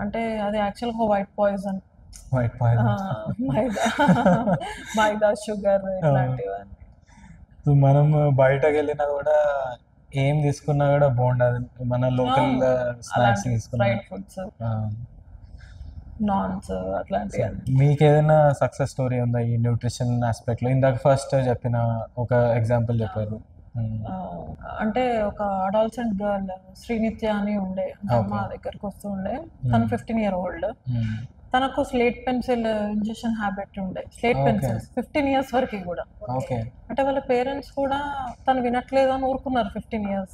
అంటే అది యాక్చువల్గా white poison. White poison. Maida maida sugar ఇట్లాంటివన్నీ. సో మనం బయటకు వెళ్ళినా కూడా ఏం తీసుకున్నా కూడా బాగుండదు, మన లోకల్ స్నాక్స్ తీసుకున్నా. ఫ్రైడ్ ఫుడ్స్, నాన్స్ అట్లాంటివన్నీ. మీకు ఏదైనా సక్సెస్ స్టోరీ ఉందా ఈ న్యూట్రిషన్ ఆస్పెక్ట్ లో? ఇందాక ఫస్ట్ చెప్పిన ఒక ఎగ్జాంపుల్ చెప్పారు. అంటే ఒక అడాల్సెంట్ గర్ల్ శ్రీనిత్య అని ఉండే, మా దగ్గరకు వస్తూ ఉండే. తను 15 year old. తనకు స్లేట్ పెన్సిల్ ఇంజెక్షన్ హ్యాబిట్ ఉండే. స్లేట్ పెన్సిల్స్ 15 years వరకు కూడా. అంటే వాళ్ళ పేరెంట్స్ కూడా తను వినట్లేదు అని ఊరుకున్నారు 15 years.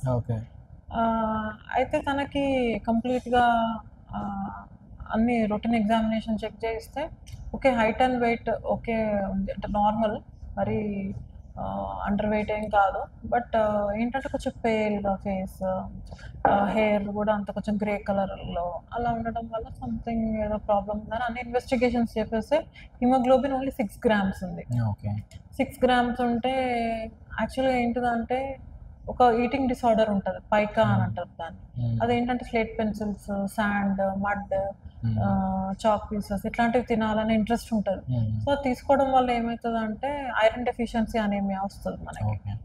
అయితే తనకి కంప్లీట్గా అన్ని రొటీన్ ఎగ్జామినేషన్ చెక్ చేయిస్తే okay, height and weight okay ఉంది, అంటే నార్మల్, మరి అండర్ వెయిట్ ఏం కాదు. బట్ ఏంటంటే కొంచెం పేల్గా ఫేస్, హెయిర్ కూడా అంత కొంచెం గ్రే కలర్లో అలా ఉండడం వల్ల సంథింగ్ ఏదో ప్రాబ్లమ్ ఉందని అన్ని ఇన్వెస్టిగేషన్స్ చేసేస్తే హిమోగ్లోబిన్ ఓన్లీ 6 grams ఉంది. 6 grams ఉంటే యాక్చువల్గా ఏంటిదంటే ఒక ఈటింగ్ డిసార్డర్ ఉంటుంది, పైకా అని అంటారు దాన్ని. అదేంటంటే slate pencils, sand, mud, chalk pieces ఇట్లాంటివి తినాలని ఇంట్రెస్ట్ ఉంటుంది. సో తీసుకోవడం వల్ల ఏమవుతుంది అంటే ఐరన్ డెఫిషియన్సీ అనేమియా వస్తుంది మనకి.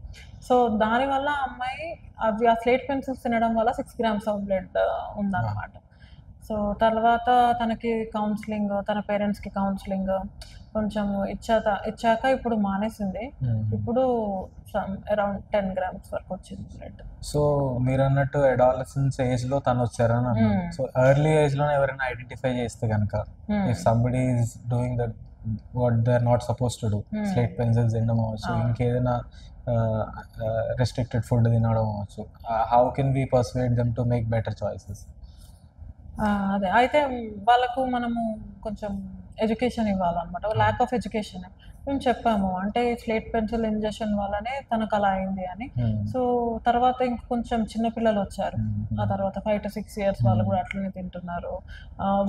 సో దానివల్ల అమ్మాయి ఆ స్లేట్ పెన్సిల్స్ తినడం వల్ల 6 grams ఆఫ్ బ్లడ్ ఉందన్నమాట. సో తర్వాత తనకి కౌన్సిలింగ్, తన పేరెంట్స్కి కౌన్సిలింగ్ కొంచెం ఇచ్చాక ఇప్పుడు మానేసింది. ఇప్పుడు అరౌండ్ 10 grams వరకు వచ్చింది బ్లడ్. సో మీరు అన్నట్టు అడాలసెన్స్ ఏజ్ లో తను వచ్చారని అన్నారు. సో ఎర్లీ ఏజ్ లో ఎవరైనా ఐడెంటిఫై చేస్తే కనుక, if somebody is doing that what they are not suppose to do, slate pencils తినడం అవ్వచ్చు, ఇంకేదైనా రెస్ట్రిక్టెడ్ ఫుడ్ తినడం అవ్వచ్చు, how can we persuade them to make better choices? అదే అయితే వాళ్ళకు మనము కొంచెం ఎడ్యుకేషన్ ఇవ్వాలన్నమాట. ల్యాక్ ఆఫ్ ఎడ్యుకేషన్ మేము చెప్పాము, అంటే స్లేట్ పెన్సిల్ ఇంజెక్షన్ వల్లనే తనకు అలా అయింది అని. సో తర్వాత ఇంక కొంచెం చిన్నపిల్లలు వచ్చారు, ఆ తర్వాత 5 to 6 years వాళ్ళు కూడా అట్లనే తింటున్నారు.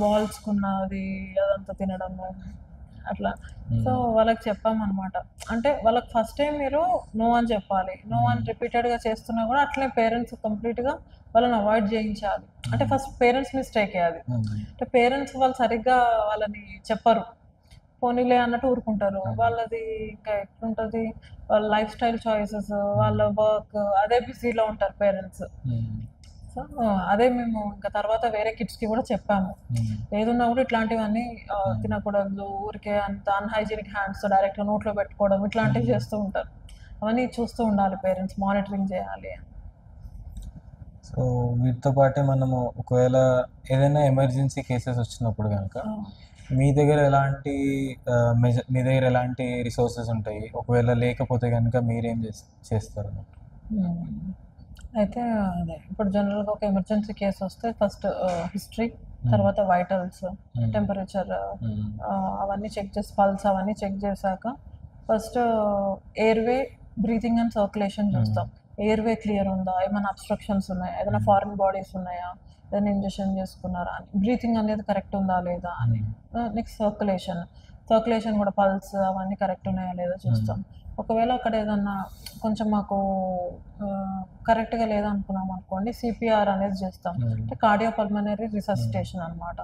వాల్స్కున్నది అదంతా తినడము అట్లా. సో వాళ్ళకి చెప్పామన్నమాట, అంటే వాళ్ళకి ఫస్ట్ టైం మీరు నో అని చెప్పాలి. నో అని రిపీటెడ్గా చేస్తున్నా కూడా అట్లనే పేరెంట్స్ కంప్లీట్గా వాళ్ళని అవాయిడ్ చేయించాలి. అంటే ఫస్ట్ పేరెంట్స్ మిస్టేక్ అది. అంటే పేరెంట్స్ వాళ్ళు సరిగ్గా వాళ్ళని చెప్పరు, పోనీలే అన్నట్టు ఊరుకుంటారు. వాళ్ళది ఇంకా ఎట్లుంటుంది, వాళ్ళ లైఫ్ స్టైల్ చాయిసెస్, వాళ్ళ వర్క్, అదే బిజీలో ఉంటారు పేరెంట్స్. సో అదే మేము ఇంకా తర్వాత వేరే కిడ్స్కి కూడా చెప్పాము, ఏదున్నా కూడా ఇట్లాంటివన్నీ తినకూడదు, ఊరికే అంత అన్హైజీనిక్ హ్యాండ్స్ డైరెక్ట్గా నోట్లో పెట్టుకోవడం ఇట్లాంటివి చేస్తూ ఉంటారు. అవన్నీ చూస్తూ ఉండాలి పేరెంట్స్, మానిటరింగ్ చేయాలి. సో వీటితో పాటే మనము ఒకవేళ ఏదైనా ఎమర్జెన్సీ కేసెస్ వచ్చినప్పుడు కనుక మీ దగ్గర ఎలాంటి రిసోర్సెస్ ఉంటాయి? ఒకవేళ లేకపోతే కనుక మీరేం చేస్తారు? అయితే అదే ఇప్పుడు జనరల్గా ఒక ఎమర్జెన్సీ కేసు వస్తే ఫస్ట్ హిస్టరీ, తర్వాత వైటల్స్, టెంపరేచర్ అవన్నీ చెక్ చేసి, పల్స్ అవన్నీ చెక్ చేశాక first airway, breathing and circulation చూస్తాం. ఎయిర్వే క్లియర్ ఉందా, ఏమైనా అబ్స్ట్రక్షన్స్ ఉన్నాయా, ఏదైనా ఫారిన్ బాడీస్ ఉన్నాయా, ఏదైనా ఇంజెక్షన్ చేసుకున్నారా అని, బ్రీతింగ్ అనేది కరెక్ట్ ఉందా లేదా అని. నెక్స్ట్ సర్క్యులేషన్ కూడా పల్స్ అవన్నీ కరెక్ట్ ఉన్నాయా లేదా చూస్తాం. ఒకవేళ అక్కడ ఏదన్నా కొంచెం మాకు కరెక్ట్గా లేదనుకున్నాం అనుకోండి, సిపిఆర్ అనేది చేస్తాం, అంటే కార్డియోపల్మనరీ రిససిటేషన్ అనమాట.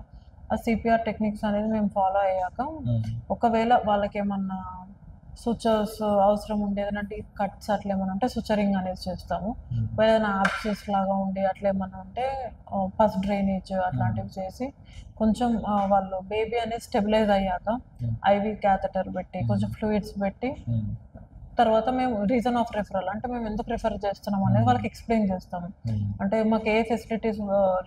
ఆ సిపిఆర్ టెక్నిక్స్ అనేది మేము ఫాలో అయ్యాక ఒకవేళ వాళ్ళకి ఏమన్నా సుచర్స్ అవసరం ఉండి, ఏదైనా డీప్ కట్స్ అట్లా ఏమైనా ఉంటే సుచరింగ్ అనేది చేస్తాము. ఏదైనా యాబ్సెస్ లాగా ఉండి అట్లా ఏమన్నా ఉంటే పస్ డ్రైనేజ్ అట్లాంటివి చేసి కొంచెం వాళ్ళు బేబీ అనేది స్టెబిలైజ్ అయ్యాక ఐవి క్యాథెటర్ పెట్టి కొంచెం ఫ్లూయిడ్స్ పెట్టి తర్వాత మేము రీజన్ ఆఫ్ రెఫరల్, అంటే మేము ఎందుకు రెఫర్ చేస్తున్నాం అనేది వాళ్ళకి ఎక్స్ప్లెయిన్ చేస్తాము. అంటే మాకు ఏ ఫెసిలిటీస్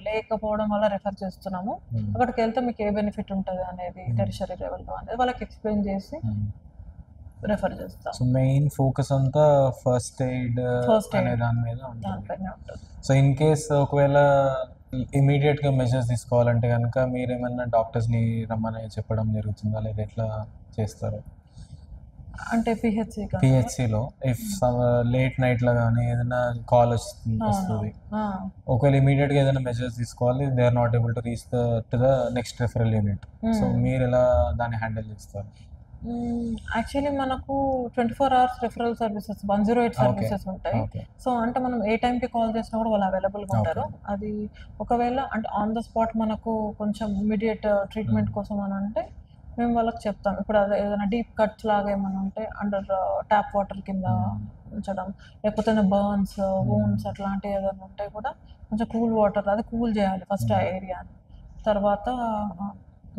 లేకపోవడం వల్ల రెఫర్ చేస్తున్నాము, అక్కడికి వెళ్తే మీకు ఏ బెనిఫిట్ ఉంటుంది అనేది టెరిషరీ లెవెల్లో అనేది వాళ్ళకి ఎక్స్ప్లెయిన్ చేసి రెఫర్ చేస్తాం. సో మెయిన్ ఫోకస్ అంతా ఫస్ట్ ఎయిడ్ అనే దాని మీద ఉంటుంది. సో ఇన్ కేస్ ఒకవేళ ఇమీడియట్గా మెజర్స్ తీసుకోవాలంటే కనుక మీరు ఏమన్నా డాక్టర్స్ని రమ్మని చెప్పడం జరుగుతుందా, లేదా ఎట్లా చేస్తారు? అంటే పిహెచ్సి పిహెచ్సిలో ఇఫ్ లేట్ నైట్లో కానీ ఏదైనా కాల్ వస్తుంది, ఒకవేళ ఇమీడియట్గా ఏదైనా మెజర్స్ తీసుకోవాలి, they are not able to reach to the next referral unit. So మీరు ఎలా దాన్ని హ్యాండిల్ చేస్తారు? యాక్చువల్లీ మనకు 24 hours రెఫరల్ సర్వీసెస్ 108 సర్వీసెస్ ఉంటాయి. సో అంటే మనం ఏ టైంకి కాల్ చేసినా కూడా వాళ్ళు అవైలబుల్గా ఉంటారు. అది ఒకవేళ అంటే ఆన్ ద స్పాట్ మనకు కొంచెం ఇమీడియట్ ట్రీట్మెంట్ కోసం అని అంటే మేము వాళ్ళకి చెప్తాం. ఇప్పుడు అదే ఏదైనా డీప్ కట్స్ లాగా ఏమైనా ఉంటే అండర్ ట్యాప్ వాటర్ కింద ఉంచడం, లేకపోతే బర్న్స్, వూండ్స్ అట్లాంటివి ఏదైనా ఉంటే కూడా కొంచెం కూల్ వాటర్ అది కూల్ చేయాలి ఫస్ట్ ఆ ఏరియాని. తర్వాత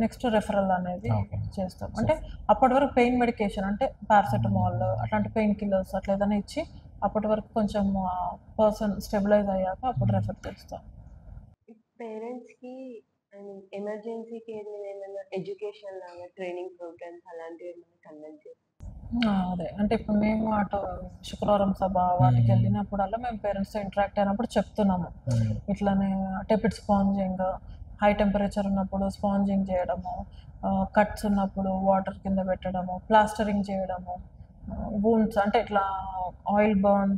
నెక్స్ట్ రెఫరల్ అనేది చేస్తాం. అంటే అప్పటి వరకు పెయిన్ మెడికేషన్ అంటే పారాసెటమాల్ అట్లాంటి పెయిన్ కిల్లర్స్ అట్లా ఏదైనా ఇచ్చి అప్పటి వరకు కొంచెం పర్సన్ స్టెబిలైజ్ అయ్యాక అప్పుడు రెఫర్ చేస్తాం. పేరెంట్స్కి ఎమర్జెన్సీ కేర్ మీద ఏమైనా ఎడ్యుకేషన్ లాగా ట్రైనింగ్ ప్రోగ్రామ్స్ అలాంటివి ఏమైనా కండక్ట్ చేస్తాం? అదే అంటే ఇప్పుడు మేము అటు శుక్రవారం సభ వాటికి వెళ్ళినప్పుడల్లా మేము పేరెంట్స్తో ఇంటరాక్ట్ అయినప్పుడు చెప్తున్నాము, ఇట్లానే టెపిడ్ స్పాంజింగ్, హై టెంపరేచర్ ఉన్నప్పుడు స్పాంజింగ్ చేయడము, కట్స్ ఉన్నప్పుడు వాటర్ కింద పెట్టడము, ప్లాస్టరింగ్ చేయడము, వూండ్స్ అంటే ఇట్లా ఆయిల్ బర్న్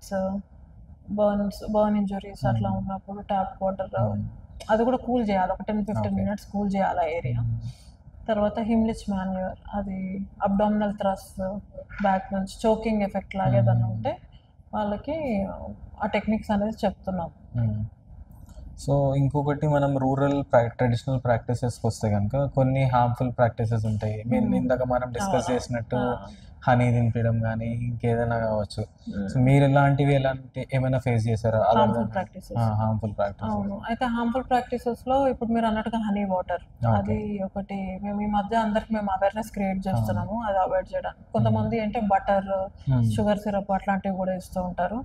ఇంజురీస్ అట్లా ఉన్నప్పుడు ట్యాప్ వాటర్ అది కూడా కూల్ చేయాలి, ఒక 10-15 minutes కూల్ చేయాలి ఆ ఏరియా. తర్వాత హిమ్లిచ్ మాన్యూర్, అది అబ్డామినల్ థ్రస్ట్, బ్యాక్ నుంచి చోకింగ్ ఎఫెక్ట్ లాగా ఏదన్నా ఉంటే వాళ్ళకి ఆ టెక్నిక్స్ అనేది చెప్తున్నాం. సో ఇంకొకటి మనం రూరల్ ట్రెడిషనల్ ప్రాక్టీసెస్కి వస్తే కనుక కొన్ని హార్మ్ఫుల్ ప్రాక్టీసెస్ ఉంటాయి. ఇందాక మనం డిస్కస్ చేసినట్టు హనీ తినిపించడం కానీ ఇంకేదైనా కావచ్చు. సో మీరు ఏమైనా ఫేస్ చేశారా హార్మ్ఫుల్ ప్రాక్టీసెస్? అవును. అయితే హార్మ్ఫుల్ ప్రాక్టీసెస్లో ఇప్పుడు మీరు అన్నట్టుగా హనీ వాటర్, అది ఒకటి మేము ఈ మధ్య అందరికి మేము అవేర్నెస్ క్రియేట్ చేస్తున్నాము అది అవాయిడ్ చేయడానికి. కొంతమంది అంటే బటర్, షుగర్ సిరప్ అట్లాంటివి కూడా ఇస్తూ ఉంటారు.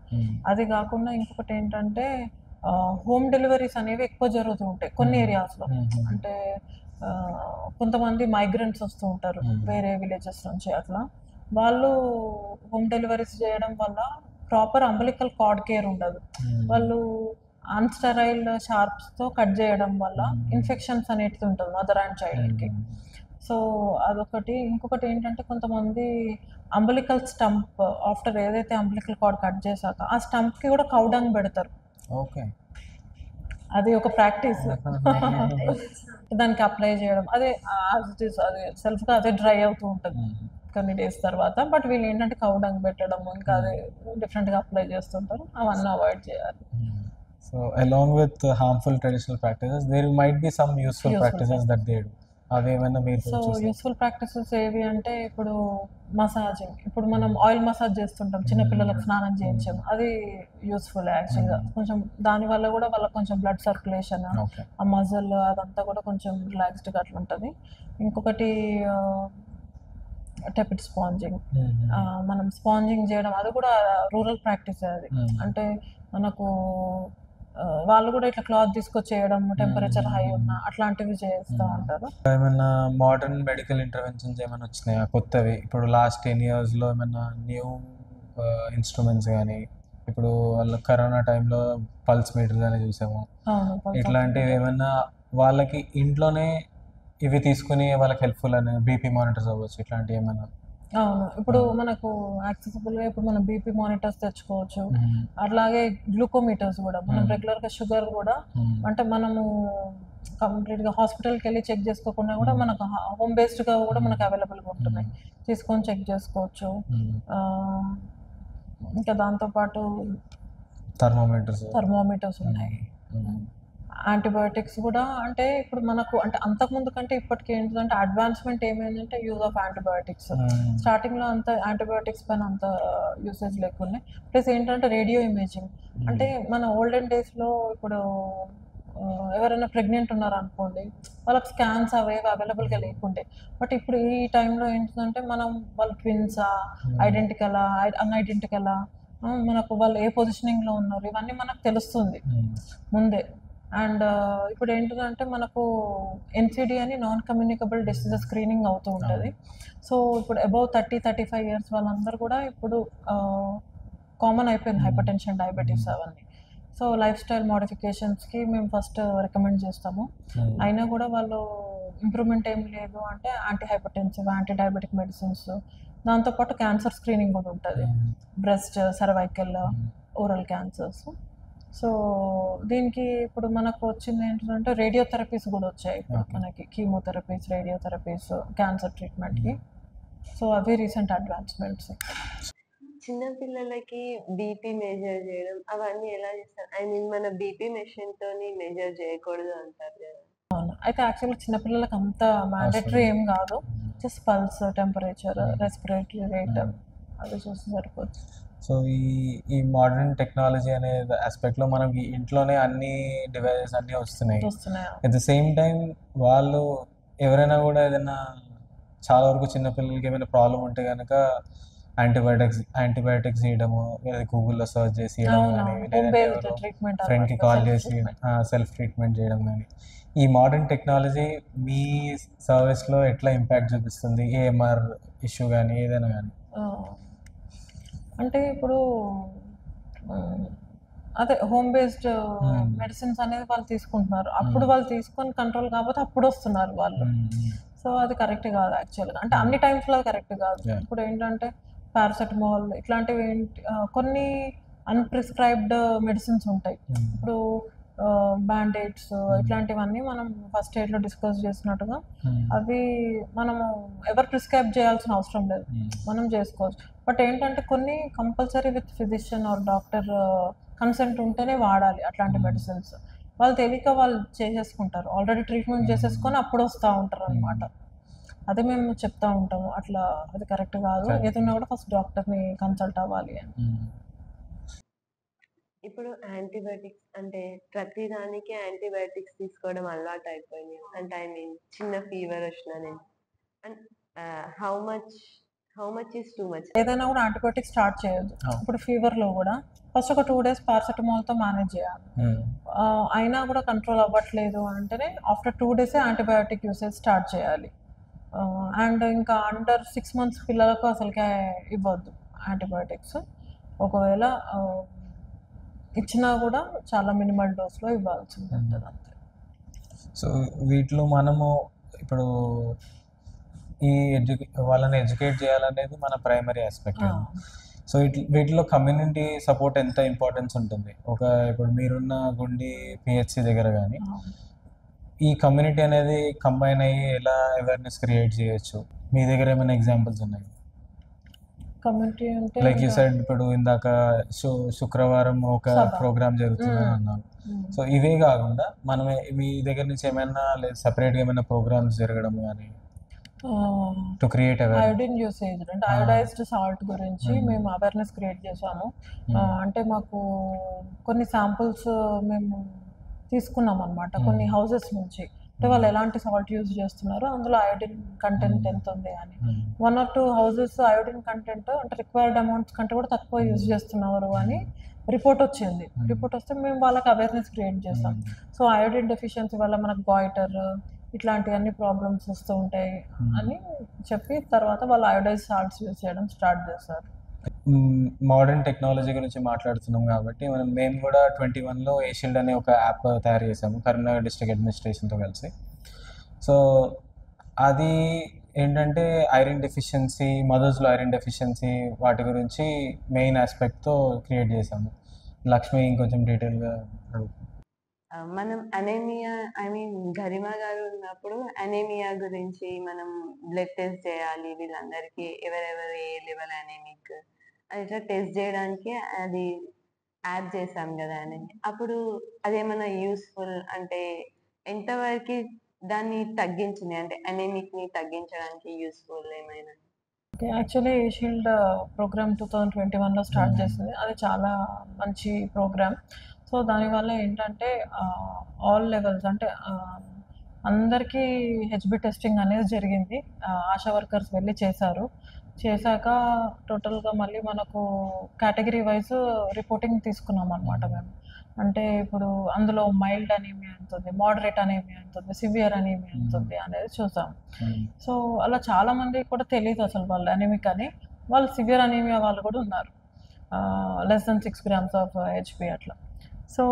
అది కాకుండా ఇంకొకటి ఏంటంటే హోమ్ డెలివరీస్ అనేవి ఎక్కువ జరుగుతూ ఉంటాయి కొన్ని ఏరియాస్లో. అంటే కొంతమంది మైగ్రెంట్స్ వస్తూ ఉంటారు వేరే విలేజెస్ నుంచి, అట్లా వాళ్ళు హోమ్ డెలివరీస్ చేయడం వల్ల ప్రాపర్ అంబలికల్ కార్డ్ కేర్ ఉండదు. వాళ్ళు అన్స్టెరైల్ షార్ప్స్తో కట్ చేయడం వల్ల ఇన్ఫెక్షన్స్ అనేటిది ఉంటుంది మదర్ అండ్ చైల్డ్కి. సో అదొకటి. ఇంకొకటి ఏంటంటే కొంతమంది అంబలికల్ స్టంప్ ఆఫ్టర్ ఏదైతే అంబలికల్ కార్డ్ కట్ చేశాక ఆ స్టంప్కి కూడా కౌడంగ్ పెడతారు. ఓకే, అది ఒక ప్రాక్టీస్. దానికి అప్లై చేయడం అదే అది సెల్ఫ్గా అదే డ్రై అవుతూ ఉంటుంది కొన్ని డేస్ తర్వాత. బట్ వీళ్ళు ఏంటంటే కౌడంగ్ పెట్టడం ఇంకా అదే డిఫరెంట్గా అప్లై చేస్తుంటారు, అవన్నీ అవాయిడ్ చేయాలి. So along with harmful traditional practices there might be some useful practices that they do. అవేమైనా మీరు సో యూస్ఫుల్ ప్రాక్టీసెస్ ఏవి అంటే ఇప్పుడు మసాజింగ్, ఇప్పుడు మనం ఆయిల్ మసాజ్ చేస్తుంటాం చిన్నపిల్లలకు స్నానం చేయించాము, అది యూస్ఫుల్ యాక్చువల్గా. కొంచెం దానివల్ల కూడా వాళ్ళకి కొంచెం బ్లడ్ సర్క్యులేషన్, ఆ మజిల్ అదంతా కూడా కొంచెం రిలాక్స్డ్గా అట్లా ఉంటుంది. ఇంకొకటి టెపిడ్ స్పాంజింగ్, మనం స్పాంజింగ్ చేయడం అది కూడా రూరల్ ప్రాక్టీస్. అది అంటే మనకు వాళ్ళు కూడా ఇట్లా క్లాత్ తీసుకొచ్చేయడం టెంపరేచర్ హై ఉన్నా అట్లాంటివి చేస్తూ ఉంటారు. ఏమైనా మోడర్న్ మెడికల్ ఇంటర్వెన్షన్స్ ఏమైనా వచ్చినాయా కొత్తవి ఇప్పుడు లాస్ట్ 10 yearsలో? ఏమైనా న్యూ ఇన్స్ట్రుమెంట్స్ కానీ, ఇప్పుడు వాళ్ళ కరోనా టైంలో పల్స్ మీటర్స్ అని చూసాము, ఇట్లాంటివి ఏమైనా వాళ్ళకి ఇంట్లోనే ఇవి తీసుకుని వాళ్ళకి హెల్ప్ఫుల్ అని బీపీ మానిటర్స్ అవ్వచ్చు, ఇట్లాంటివి ఏమైనా? అవును, ఇప్పుడు మనకు యాక్సెసిబుల్గా ఇప్పుడు మనం బీపీ మానిటర్స్ తెచ్చుకోవచ్చు. అట్లాగే గ్లూకోమీటర్స్ కూడా మనం రెగ్యులర్గా షుగర్ కూడా అంటే మనము కంప్లీట్గా హాస్పిటల్కి వెళ్ళి చెక్ చేసుకోకుండా కూడా మనకు హోమ్ బేస్డ్గా కూడా మనకు అవైలబుల్గా ఉంటున్నాయి, తీసుకొని చెక్ చేసుకోవచ్చు. ఇంకా దాంతోపాటు థర్మోమీటర్స్ ఉన్నాయి. యాంటీబయోటిక్స్ కూడా అంటే ఇప్పుడు మనకు అంటే అంతకుముందు కంటే ఇప్పటికి ఏంటంటే అడ్వాన్స్మెంట్ ఏమైందంటే యూజ్ ఆఫ్ యాంటీబయోటిక్స్. స్టార్టింగ్లో అంత యాంటీబయోటిక్స్ పైన అంత యూసేజ్ లేకుండా, ప్లస్ ఏంటంటే రేడియో ఇమేజింగ్. అంటే మన ఓల్డెన్ డేస్లో ఇప్పుడు ఎవరైనా ప్రెగ్నెంట్ ఉన్నారనుకోండి, వాళ్ళకి స్కాన్స్ అవేవి అవైలబుల్గా లేకుండే. బట్ ఇప్పుడు ఈ టైంలో ఏంటంటే మనం వాళ్ళ ట్విన్సా, ఐడెంటికలా, అన్ఐడెంటికలా, మనకు వాళ్ళు ఏ పొజిషనింగ్లో ఉన్నారు ఇవన్నీ మనకు తెలుస్తుంది ముందే. అండ్ ఇప్పుడు ఏంటంటే మనకు ఎన్సిడి అని నాన్ కమ్యూనికబుల్ డిసీజెస్ స్క్రీనింగ్ అవుతూ ఉంటుంది. సో ఇప్పుడు అబౌవ్ 30-35 years వాళ్ళందరూ కూడా ఇప్పుడు కామన్ అయిపోయింది హైపర్ టెన్షన్, డయాబెటీస్ అవన్నీ. సో లైఫ్ స్టైల్ మోడిఫికేషన్స్కి మేము ఫస్ట్ రికమెండ్ చేస్తాము. అయినా కూడా వాళ్ళు ఇంప్రూవ్మెంట్ ఏం లేదు అంటే anti hypertensive, anti diabetic medicines, దాంతోపాటు క్యాన్సర్ స్క్రీనింగ్ కూడా ఉంటుంది, breast, cervical, oral cancers. So దీనికి ఇప్పుడు మనకు వచ్చింది ఏంటంటే రేడియోథెరపీస్ కూడా వచ్చాయి ఇప్పుడు మనకి, కీమోథెరపీస్, రేడియోథెరపీస్ క్యాన్సర్ ట్రీట్మెంట్కి. సో అవి రీసెంట్ అడ్వాన్స్మెంట్స్. చిన్న పిల్లలకి బీపీ మెజర్ చేయడం అవన్నీ ఎలా చేస్తారు? ఐ మీన్ మన బీపీ మెషిన్ తోని మెజర్ చేయకూడదు అంటారు కదా. అవును, అయితే యాక్చువల్లీ చిన్నపిల్లలకి అంత మ్యాండేటరీ ఏం కాదు, just pulse, temperature, respiratory rate అది చూసి సరిపోతుంది. సో ఈ మోడర్న్ టెక్నాలజీ అనే ఆస్పెక్ట్లో మనకి ఇంట్లోనే అన్ని డివైజెస్ అన్నీ వస్తున్నాయి. అట్ ద సేమ్ టైం వాళ్ళు ఎవరైనా కూడా ఏదైనా చాలా వరకు చిన్నపిల్లలకి ఏమైనా ప్రాబ్లం ఉంటే కనుక యాంటీబయాటిక్స్ ఇవ్వడము, లేదా గూగుల్లో సర్చ్ చేసి ఇవ్వడం కానీ, ఫ్రెండ్కి కాల్ చేసి సెల్ఫ్ ట్రీట్మెంట్ చేయడం కానీ, ఈ మోడర్న్ టెక్నాలజీ మీ సర్వీస్లో ఎట్లా ఇంపాక్ట్ చూపిస్తుంది? ఏఎంఆర్ ఇష్యూ కానీ ఏదైనా కానీ. అంటే ఇప్పుడు అదే హోమ్ బేస్డ్ మెడిసిన్స్ అనేది వాళ్ళు తీసుకుంటున్నారు. అప్పుడు వాళ్ళు తీసుకొని కంట్రోల్ కాకపోతే అప్పుడు వస్తున్నారు వాళ్ళు. సో అది కరెక్ట్ కాదు యాక్చువల్గా, అంటే అన్ని టైమ్స్లో కరెక్ట్ కాదు. ఇప్పుడు ఏంటంటే పారాసెటమాల్ ఇట్లాంటివి కొన్ని అన్ప్రిస్క్రైబ్డ్ మెడిసిన్స్ ఉంటాయి. ఇప్పుడు బ్యాండేడ్స్ ఇట్లాంటివన్నీ మనం ఫస్ట్ ఎయిడ్లో డిస్కస్ చేసినట్టుగా అవి మనము ఎవరు ప్రిస్క్రైబ్ చేయాల్సిన అవసరం లేదు, మనం చేసుకోవచ్చు. బట్ ఏంటంటే కొన్ని compulsory with physician or doctor consent ఉంటేనే వాడాలి అట్లాంటి మెడిసిన్స్. వాళ్ళు తెలియక వాళ్ళు చేసేసుకుంటారు, ఆల్రెడీ ట్రీట్మెంట్ చేసేసుకొని అప్పుడు వస్తూ ఉంటారు అనమాట. అదే మేము చెప్తా ఉంటాము, అట్లా అది కరెక్ట్ కాదు, ఏదన్నా కూడా ఫస్ట్ డాక్టర్ని కన్సల్ట్ అవ్వాలి అని. ఇప్పుడు యాంటీబయాటిక్స్ అంటే ప్రతి దానికి యాంటీబయాటిక్స్ తీసుకోవడం అలవాటు అయిపోయింది. అంటే ఐ మీన్ చిన్న ఫీవర్ వచ్చినా నేను and how much is too much? ఏదైనా కూడా యాంటీబయాటిక్స్ స్టార్ట్ చేయొద్దు. ఇప్పుడు ఫీవర్లో కూడా ఫస్ట్ ఒక 2 days పారాసెటమాల్తో మేనేజ్ చేయాలి. అయినా కూడా కంట్రోల్ అవ్వట్లేదు అంటేనే after 2 days antibiotic usage start చేయాలి. అండ్ ఇంకా అండర్ 6 months పిల్లలకు అసలుకే ఇవ్వద్దు యాంటీబయాటిక్స్. ఒకవేళ ఇచ్చినా కూడా చాలా మినిమల్ డోస్లో ఇవ్వాల్సి ఉంటుంది అంతే. సో వీటిలో మనము ఇప్పుడు ఈ వాళ్ళని ఎడ్యుకేట్ చేయాలనేది మన ప్రైమరీ ఆస్పెక్ట్. సో వీటిలో కమ్యూనిటీ సపోర్ట్ ఎంత ఇంపార్టెన్స్ ఉంటుంది? ఇప్పుడు మీరున్న గుండి పిహెచ్సి దగ్గర కానీ ఈ కమ్యూనిటీ అనేది కంబైన్ అయ్యి ఎలా అవేర్నెస్ క్రియేట్ చేయొచ్చు? మీ దగ్గర ఏమైనా ఎగ్జాంపుల్స్ ఉన్నాయి? కమ్యూనిటీ అంటే లైక్ యూ సైడ్ ఇప్పుడు ఇందాక శుక్రవారం ఒక ప్రోగ్రామ్ జరుగుతుందని అన్నాను. సో ఇవే కాకుండా మనం మీ దగ్గర నుంచి ఏమైనా లేదు సపరేట్గా ఏమైనా ప్రోగ్రామ్స్ జరగడం కానీ టు క్రియేట్ అయోడిన్ యూసేజ్ అంటే అయోడైజ్డ్ సాల్ట్ గురించి మేము అవేర్నెస్ క్రియేట్ చేసాము. అంటే మాకు కొన్ని శాంపుల్స్ మేము తీసుకున్నాం అనమాట కొన్ని హౌసెస్ నుంచి, అంటే వాళ్ళు ఎలాంటి సాల్ట్ యూజ్ చేస్తున్నారు, అందులో అయోడిన్ కంటెంట్ ఎంత ఉంది అని. 1 or 2 houses అయోడిన్ కంటెంట్ అంటే రిక్వైర్డ్ అమౌంట్స్ కంటే కూడా తక్కువ యూజ్ చేస్తున్నారు అని రిపోర్ట్ వచ్చింది. రిపోర్ట్ వస్తే మేము వాళ్ళకి అవేర్నెస్ క్రియేట్ చేస్తాం. సో అయోడిన్ డెఫిషియన్సీ వల్ల మనకు గాయిటర్ ఇట్లాంటి అన్ని ప్రాబ్లమ్స్ వస్తూ ఉంటాయి అని చెప్పి తర్వాత వాళ్ళు అయోడైజ్ సాల్ట్స్ యూజ్ చేయడం స్టార్ట్ చేస్తారు. మోడర్న్ టెక్నాలజీ గురించి మాట్లాడుతున్నాం కాబట్టి మేము కూడా 21లో ఏషీల్డ్ అనే ఒక యాప్ తయారు చేసాము కరీంనగర్ డిస్ట్రిక్ట్ అడ్మినిస్ట్రేషన్తో కలిసి. సో అది ఏంటంటే ఐరన్ డెఫిషియన్సీ, మదర్స్లో ఐరన్ డెఫిషియన్సీ వాటి గురించి మెయిన్ ఆస్పెక్ట్తో క్రియేట్ చేసాము. లక్ష్మి ఇంకొంచెం డీటెయిల్గా మనం అనేమియా ఐ మీన్ గరిమా గారు ఉన్నప్పుడు అనేమియా గురించి మనం బ్లడ్ టెస్ట్ చేయాలి వీళ్ళందరికీ, ఎవరెవరు ఏ లెవెల్ అనేమిక్ అట్లా టెస్ట్ చేయడానికి అది యాడ్ చేసాం కదా అనేమి. అప్పుడు అదేమన్నా యూస్ఫుల్ అంటే ఎంతవరకు దాన్ని తగ్గించింది, అంటే అనేమిక్ ని తగ్గించడానికి యూస్ఫుల్ ఏమైనా? యాక్చువల్లీ షీల్డ్ ప్రోగ్రామ్ 2021లో స్టార్ట్ చేసింది, అది చాలా మంచి ప్రోగ్రామ్. సో దానివల్ల ఏంటంటే ఆల్ లెవెల్స్ అంటే అందరికీ హెచ్బి టెస్టింగ్ అనేది జరిగింది. ఆశా వర్కర్స్ వెళ్ళి చేశాక టోటల్గా మళ్ళీ మనకు కేటగిరీ వైజ్ రిపోర్టింగ్ తీసుకున్నాం అనమాట మేము. అంటే ఇప్పుడు అందులో మైల్డ్ అనేమియా ఎంత ఉంది, మోడరేట్ అనేమియా ఎంత ఉంది, సివియర్ అనేమియా ఎంత ఉంది అనేది చూసాం. సో అలా చాలామంది కూడా తెలియదు అసలు వాళ్ళు అనేమిక్ అని, వాళ్ళు సివియర్ అనేమియా వాళ్ళు కూడా ఉన్నారు, less than 6 grams of HP అట్లా. సో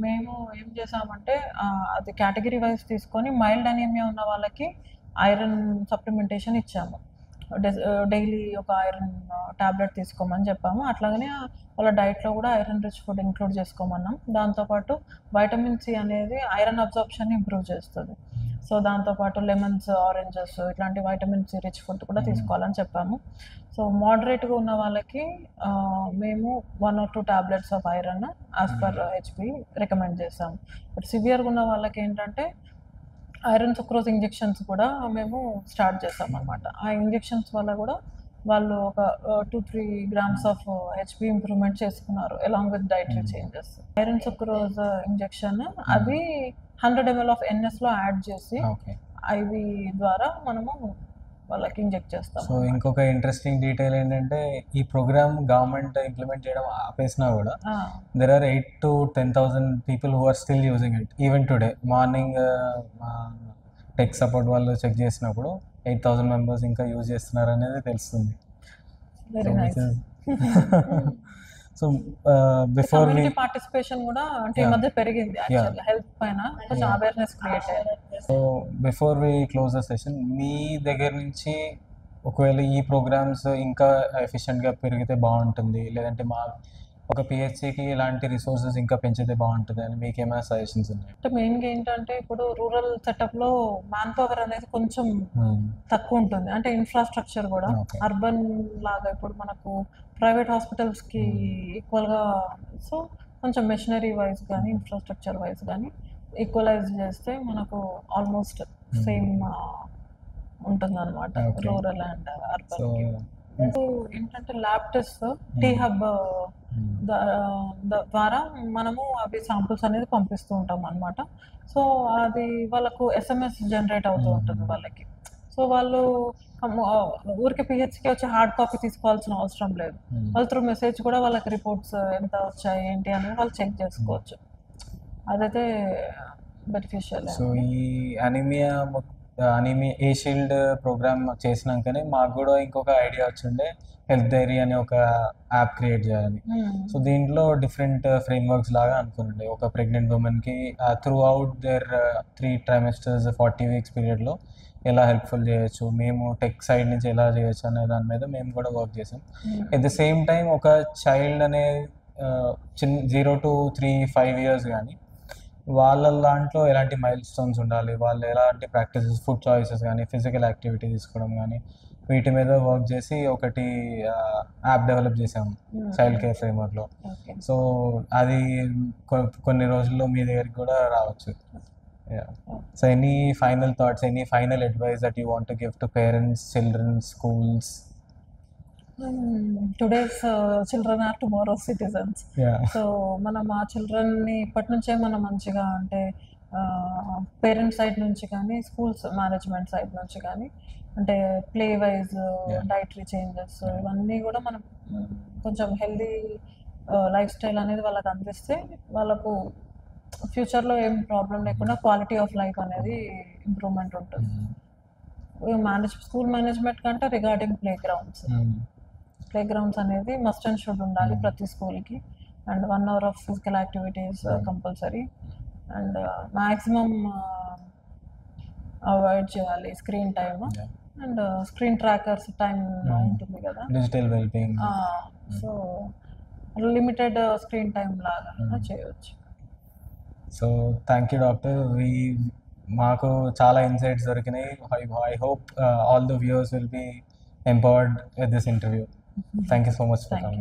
మేము ఏం చేసామంటే అది కేటగిరీ వైజ్ తీసుకొని మైల్డ్ అనీమియా ఉన్న వాళ్ళకి ఐరన్ సప్లిమెంటేషన్ ఇచ్చాము. డైలీ ఒక ఐరన్ టాబ్లెట్ తీసుకోమని చెప్పాము. అట్లాగనే వాళ్ళ డైట్లో కూడా ఐరన్ రిచ్ ఫుడ్ ఇంక్లూడ్ చేసుకోమన్నాం. దాంతోపాటు వైటమిన్ సి అనేది ఐరన్ అబ్జార్ప్షన్ ఇంప్రూవ్ చేస్తుంది. సో దాంతోపాటు లెమన్స్, ఆరెంజెస్ ఇట్లాంటి వైటమిన్ సి రిచ్ ఫుడ్ కూడా తీసుకోవాలని చెప్పాము. సో మోడరేట్గా ఉన్న వాళ్ళకి మేము 1 or 2 tablets of iron as per HP recommend చేసాము. బట్ సివియర్గా ఉన్న వాళ్ళకి ఏంటంటే ఐరన్ సుక్రోజ్ ఇంజెక్షన్స్ కూడా మేము స్టార్ట్ చేసాం అనమాట. ఆ ఇంజెక్షన్స్ వల్ల కూడా వాళ్ళు ఒక 2-3 grams ఆఫ్ హెచ్పి ఇంప్రూవ్మెంట్ చేసుకున్నారు along with dietary changes. Iron sucrose injection అది 100 ml ఆఫ్ ఎన్ఎస్లో యాడ్ చేసి ఐవి ద్వారా మనము వాళ్ళకి ఇంజెక్ట్ చేస్తాం. సో ఇంకొక ఇంట్రెస్టింగ్ డీటెయిల్ ఏంటంటే ఈ ప్రోగ్రామ్ గవర్నమెంట్ ఇంప్లిమెంట్ చేయడం ఆపేసినా కూడా there are 8,000 to 10,000 people who are still using it even today. Morning tech support వాళ్ళు చెక్ చేసినప్పుడు 8,000 members ఇంకా యూజ్ చేస్తున్నారు అనేది తెలుస్తుంది. Very nice. So before participation కూడా అంటే ఈ మధ్య పెరిగింది. యాక్చువల్లీ హెల్త్ పైన కొంచెం అవేర్నెస్ క్రియేట్ అయ్యింది. So before we close the session, మీ దగ్గర నుంచి ఒకవేళ ఈ ప్రోగ్రామ్స్ ఇంకా ఎఫిషియెంట్గా పెరిగితే బాగుంటుంది, లేదంటే మా ఒక పిహెచ్సికి ఇలాంటి రిసోర్సెస్ ఇంకా పెంచితే బాగుంటుంది అని మీకు ఏమైనా సజెషన్స్ ఉన్నాయి? అంటే మెయిన్గా ఏంటంటే ఇప్పుడు రూరల్ సెటప్లో మ్యాన్ పవర్ అనేది కొంచెం తక్కువ ఉంటుంది. అంటే ఇన్ఫ్రాస్ట్రక్చర్ కూడా అర్బన్ లాగా ఇప్పుడు మనకు ప్రైవేట్ హాస్పిటల్స్కి ఈక్వల్గా, సో కొంచెం మెషినరీ వైజ్ కానీ ఇన్ఫ్రాస్ట్రక్చర్ వైజ్ కానీ ఈక్వలైజ్ చేస్తే మనకు ఆల్మోస్ట్ సేమ్ ఉంటుంది అనమాట రూరల్ అండ్ అర్బన్. ఏంటంటే ల్యాబ్ టెస్ట్ టీ హబ్ ద్వారా మనము అవి శాంపుల్స్ అనేది పంపిస్తూ ఉంటాం అనమాట. సో అది వాళ్ళకు ఎస్ఎంఎస్ జనరేట్ అవుతూ ఉంటుంది వాళ్ళకి. సో వాళ్ళు ఊరికి పిహెచ్కి వచ్చి హార్డ్ కాపీ తీసుకోవాల్సిన అవసరం లేదు. వాళ్ళు త్రూ మెసేజ్ కూడా వాళ్ళకి రిపోర్ట్స్ ఎంత వచ్చాయి ఏంటి అనేది వాళ్ళు చెక్ చేసుకోవచ్చు. అదైతే బెనిఫిషియల్. సో ఈ అనీమియా ఏ షీల్డ్ ప్రోగ్రామ్ చేసినాకనే మాకు కూడా ఇంకొక ఐడియా వచ్చిండే హెల్త్ డైరీ అనే ఒక యాప్ క్రియేట్ చేయాలని. సో దీంట్లో డిఫరెంట్ ఫ్రేమ్వర్క్స్ లాగా అనుకున్నాండి. ఒక ప్రెగ్నెంట్ ఉమెన్కి through out there 3 trimesters 40 weeks పీరియడ్లో ఎలా హెల్ప్ఫుల్ చేయొచ్చు, మేము టెక్ సైడ్ నుంచి ఎలా చేయొచ్చు అనే దాని మీద మేము కూడా వర్క్ చేసాం. ఎట్ ద సేమ్ టైం ఒక చైల్డ్ అనే 0 to 3-5 years కానీ వాళ్ళ దాంట్లో ఎలాంటి మైల్ స్టోన్స్ ఉండాలి, వాళ్ళు ఎలాంటి ప్రాక్టీసెస్, ఫుడ్ చాయిసెస్ కానీ ఫిజికల్ యాక్టివిటీ తీసుకోవడం కానీ వీటి మీద వర్క్ చేసి ఒకటి యాప్ డెవలప్ చేసాము చైల్డ్ కేర్ ఫ్రేమ్వర్క్లో. సో అది కొన్ని రోజుల్లో మీ దగ్గరికి కూడా రావచ్చు. So any final thoughts, any final advice that you want to give to parents, children, schools? Today's children are tomorrow's citizens. So మనం ఆ చిల్డ్రన్ని ఇప్పటి నుంచే మనం మంచిగా అంటే పేరెంట్స్ సైడ్ నుంచి కానీ స్కూల్స్ మేనేజ్మెంట్ సైడ్ నుంచి కానీ అంటే ప్లే వైజ్ డైటరీ చేంజెస్ ఇవన్నీ కూడా మనం కొంచెం హెల్దీ లైఫ్ స్టైల్ అనేది వాళ్ళకి అందిస్తే వాళ్ళకు ఫ్యూచర్లో ఏం ప్రాబ్లం లేకుండా క్వాలిటీ ఆఫ్ లైఫ్ అనేది ఇంప్రూవ్మెంట్ ఉంటుంది. స్కూల్ మేనేజ్మెంట్ కంటే రిగార్డింగ్ ప్లే గ్రౌండ్స్ అనేది మస్ట్ అండ్ షుడ్ ఉండాలి ప్రతి స్కూల్కి. And 1 hour of physical activities compulsory. And maximum avoid చేయాలి screen time. And screen trackers time ఉంటుంది కదా, digital wellbeing. So limited screen time లాగా చేయవచ్చు. So thank you doctor. మాకు చాలా ఇన్సైట్స్ దొరికినాయి. I hope all the viewers will be empowered with this interview. Thank you so much for coming.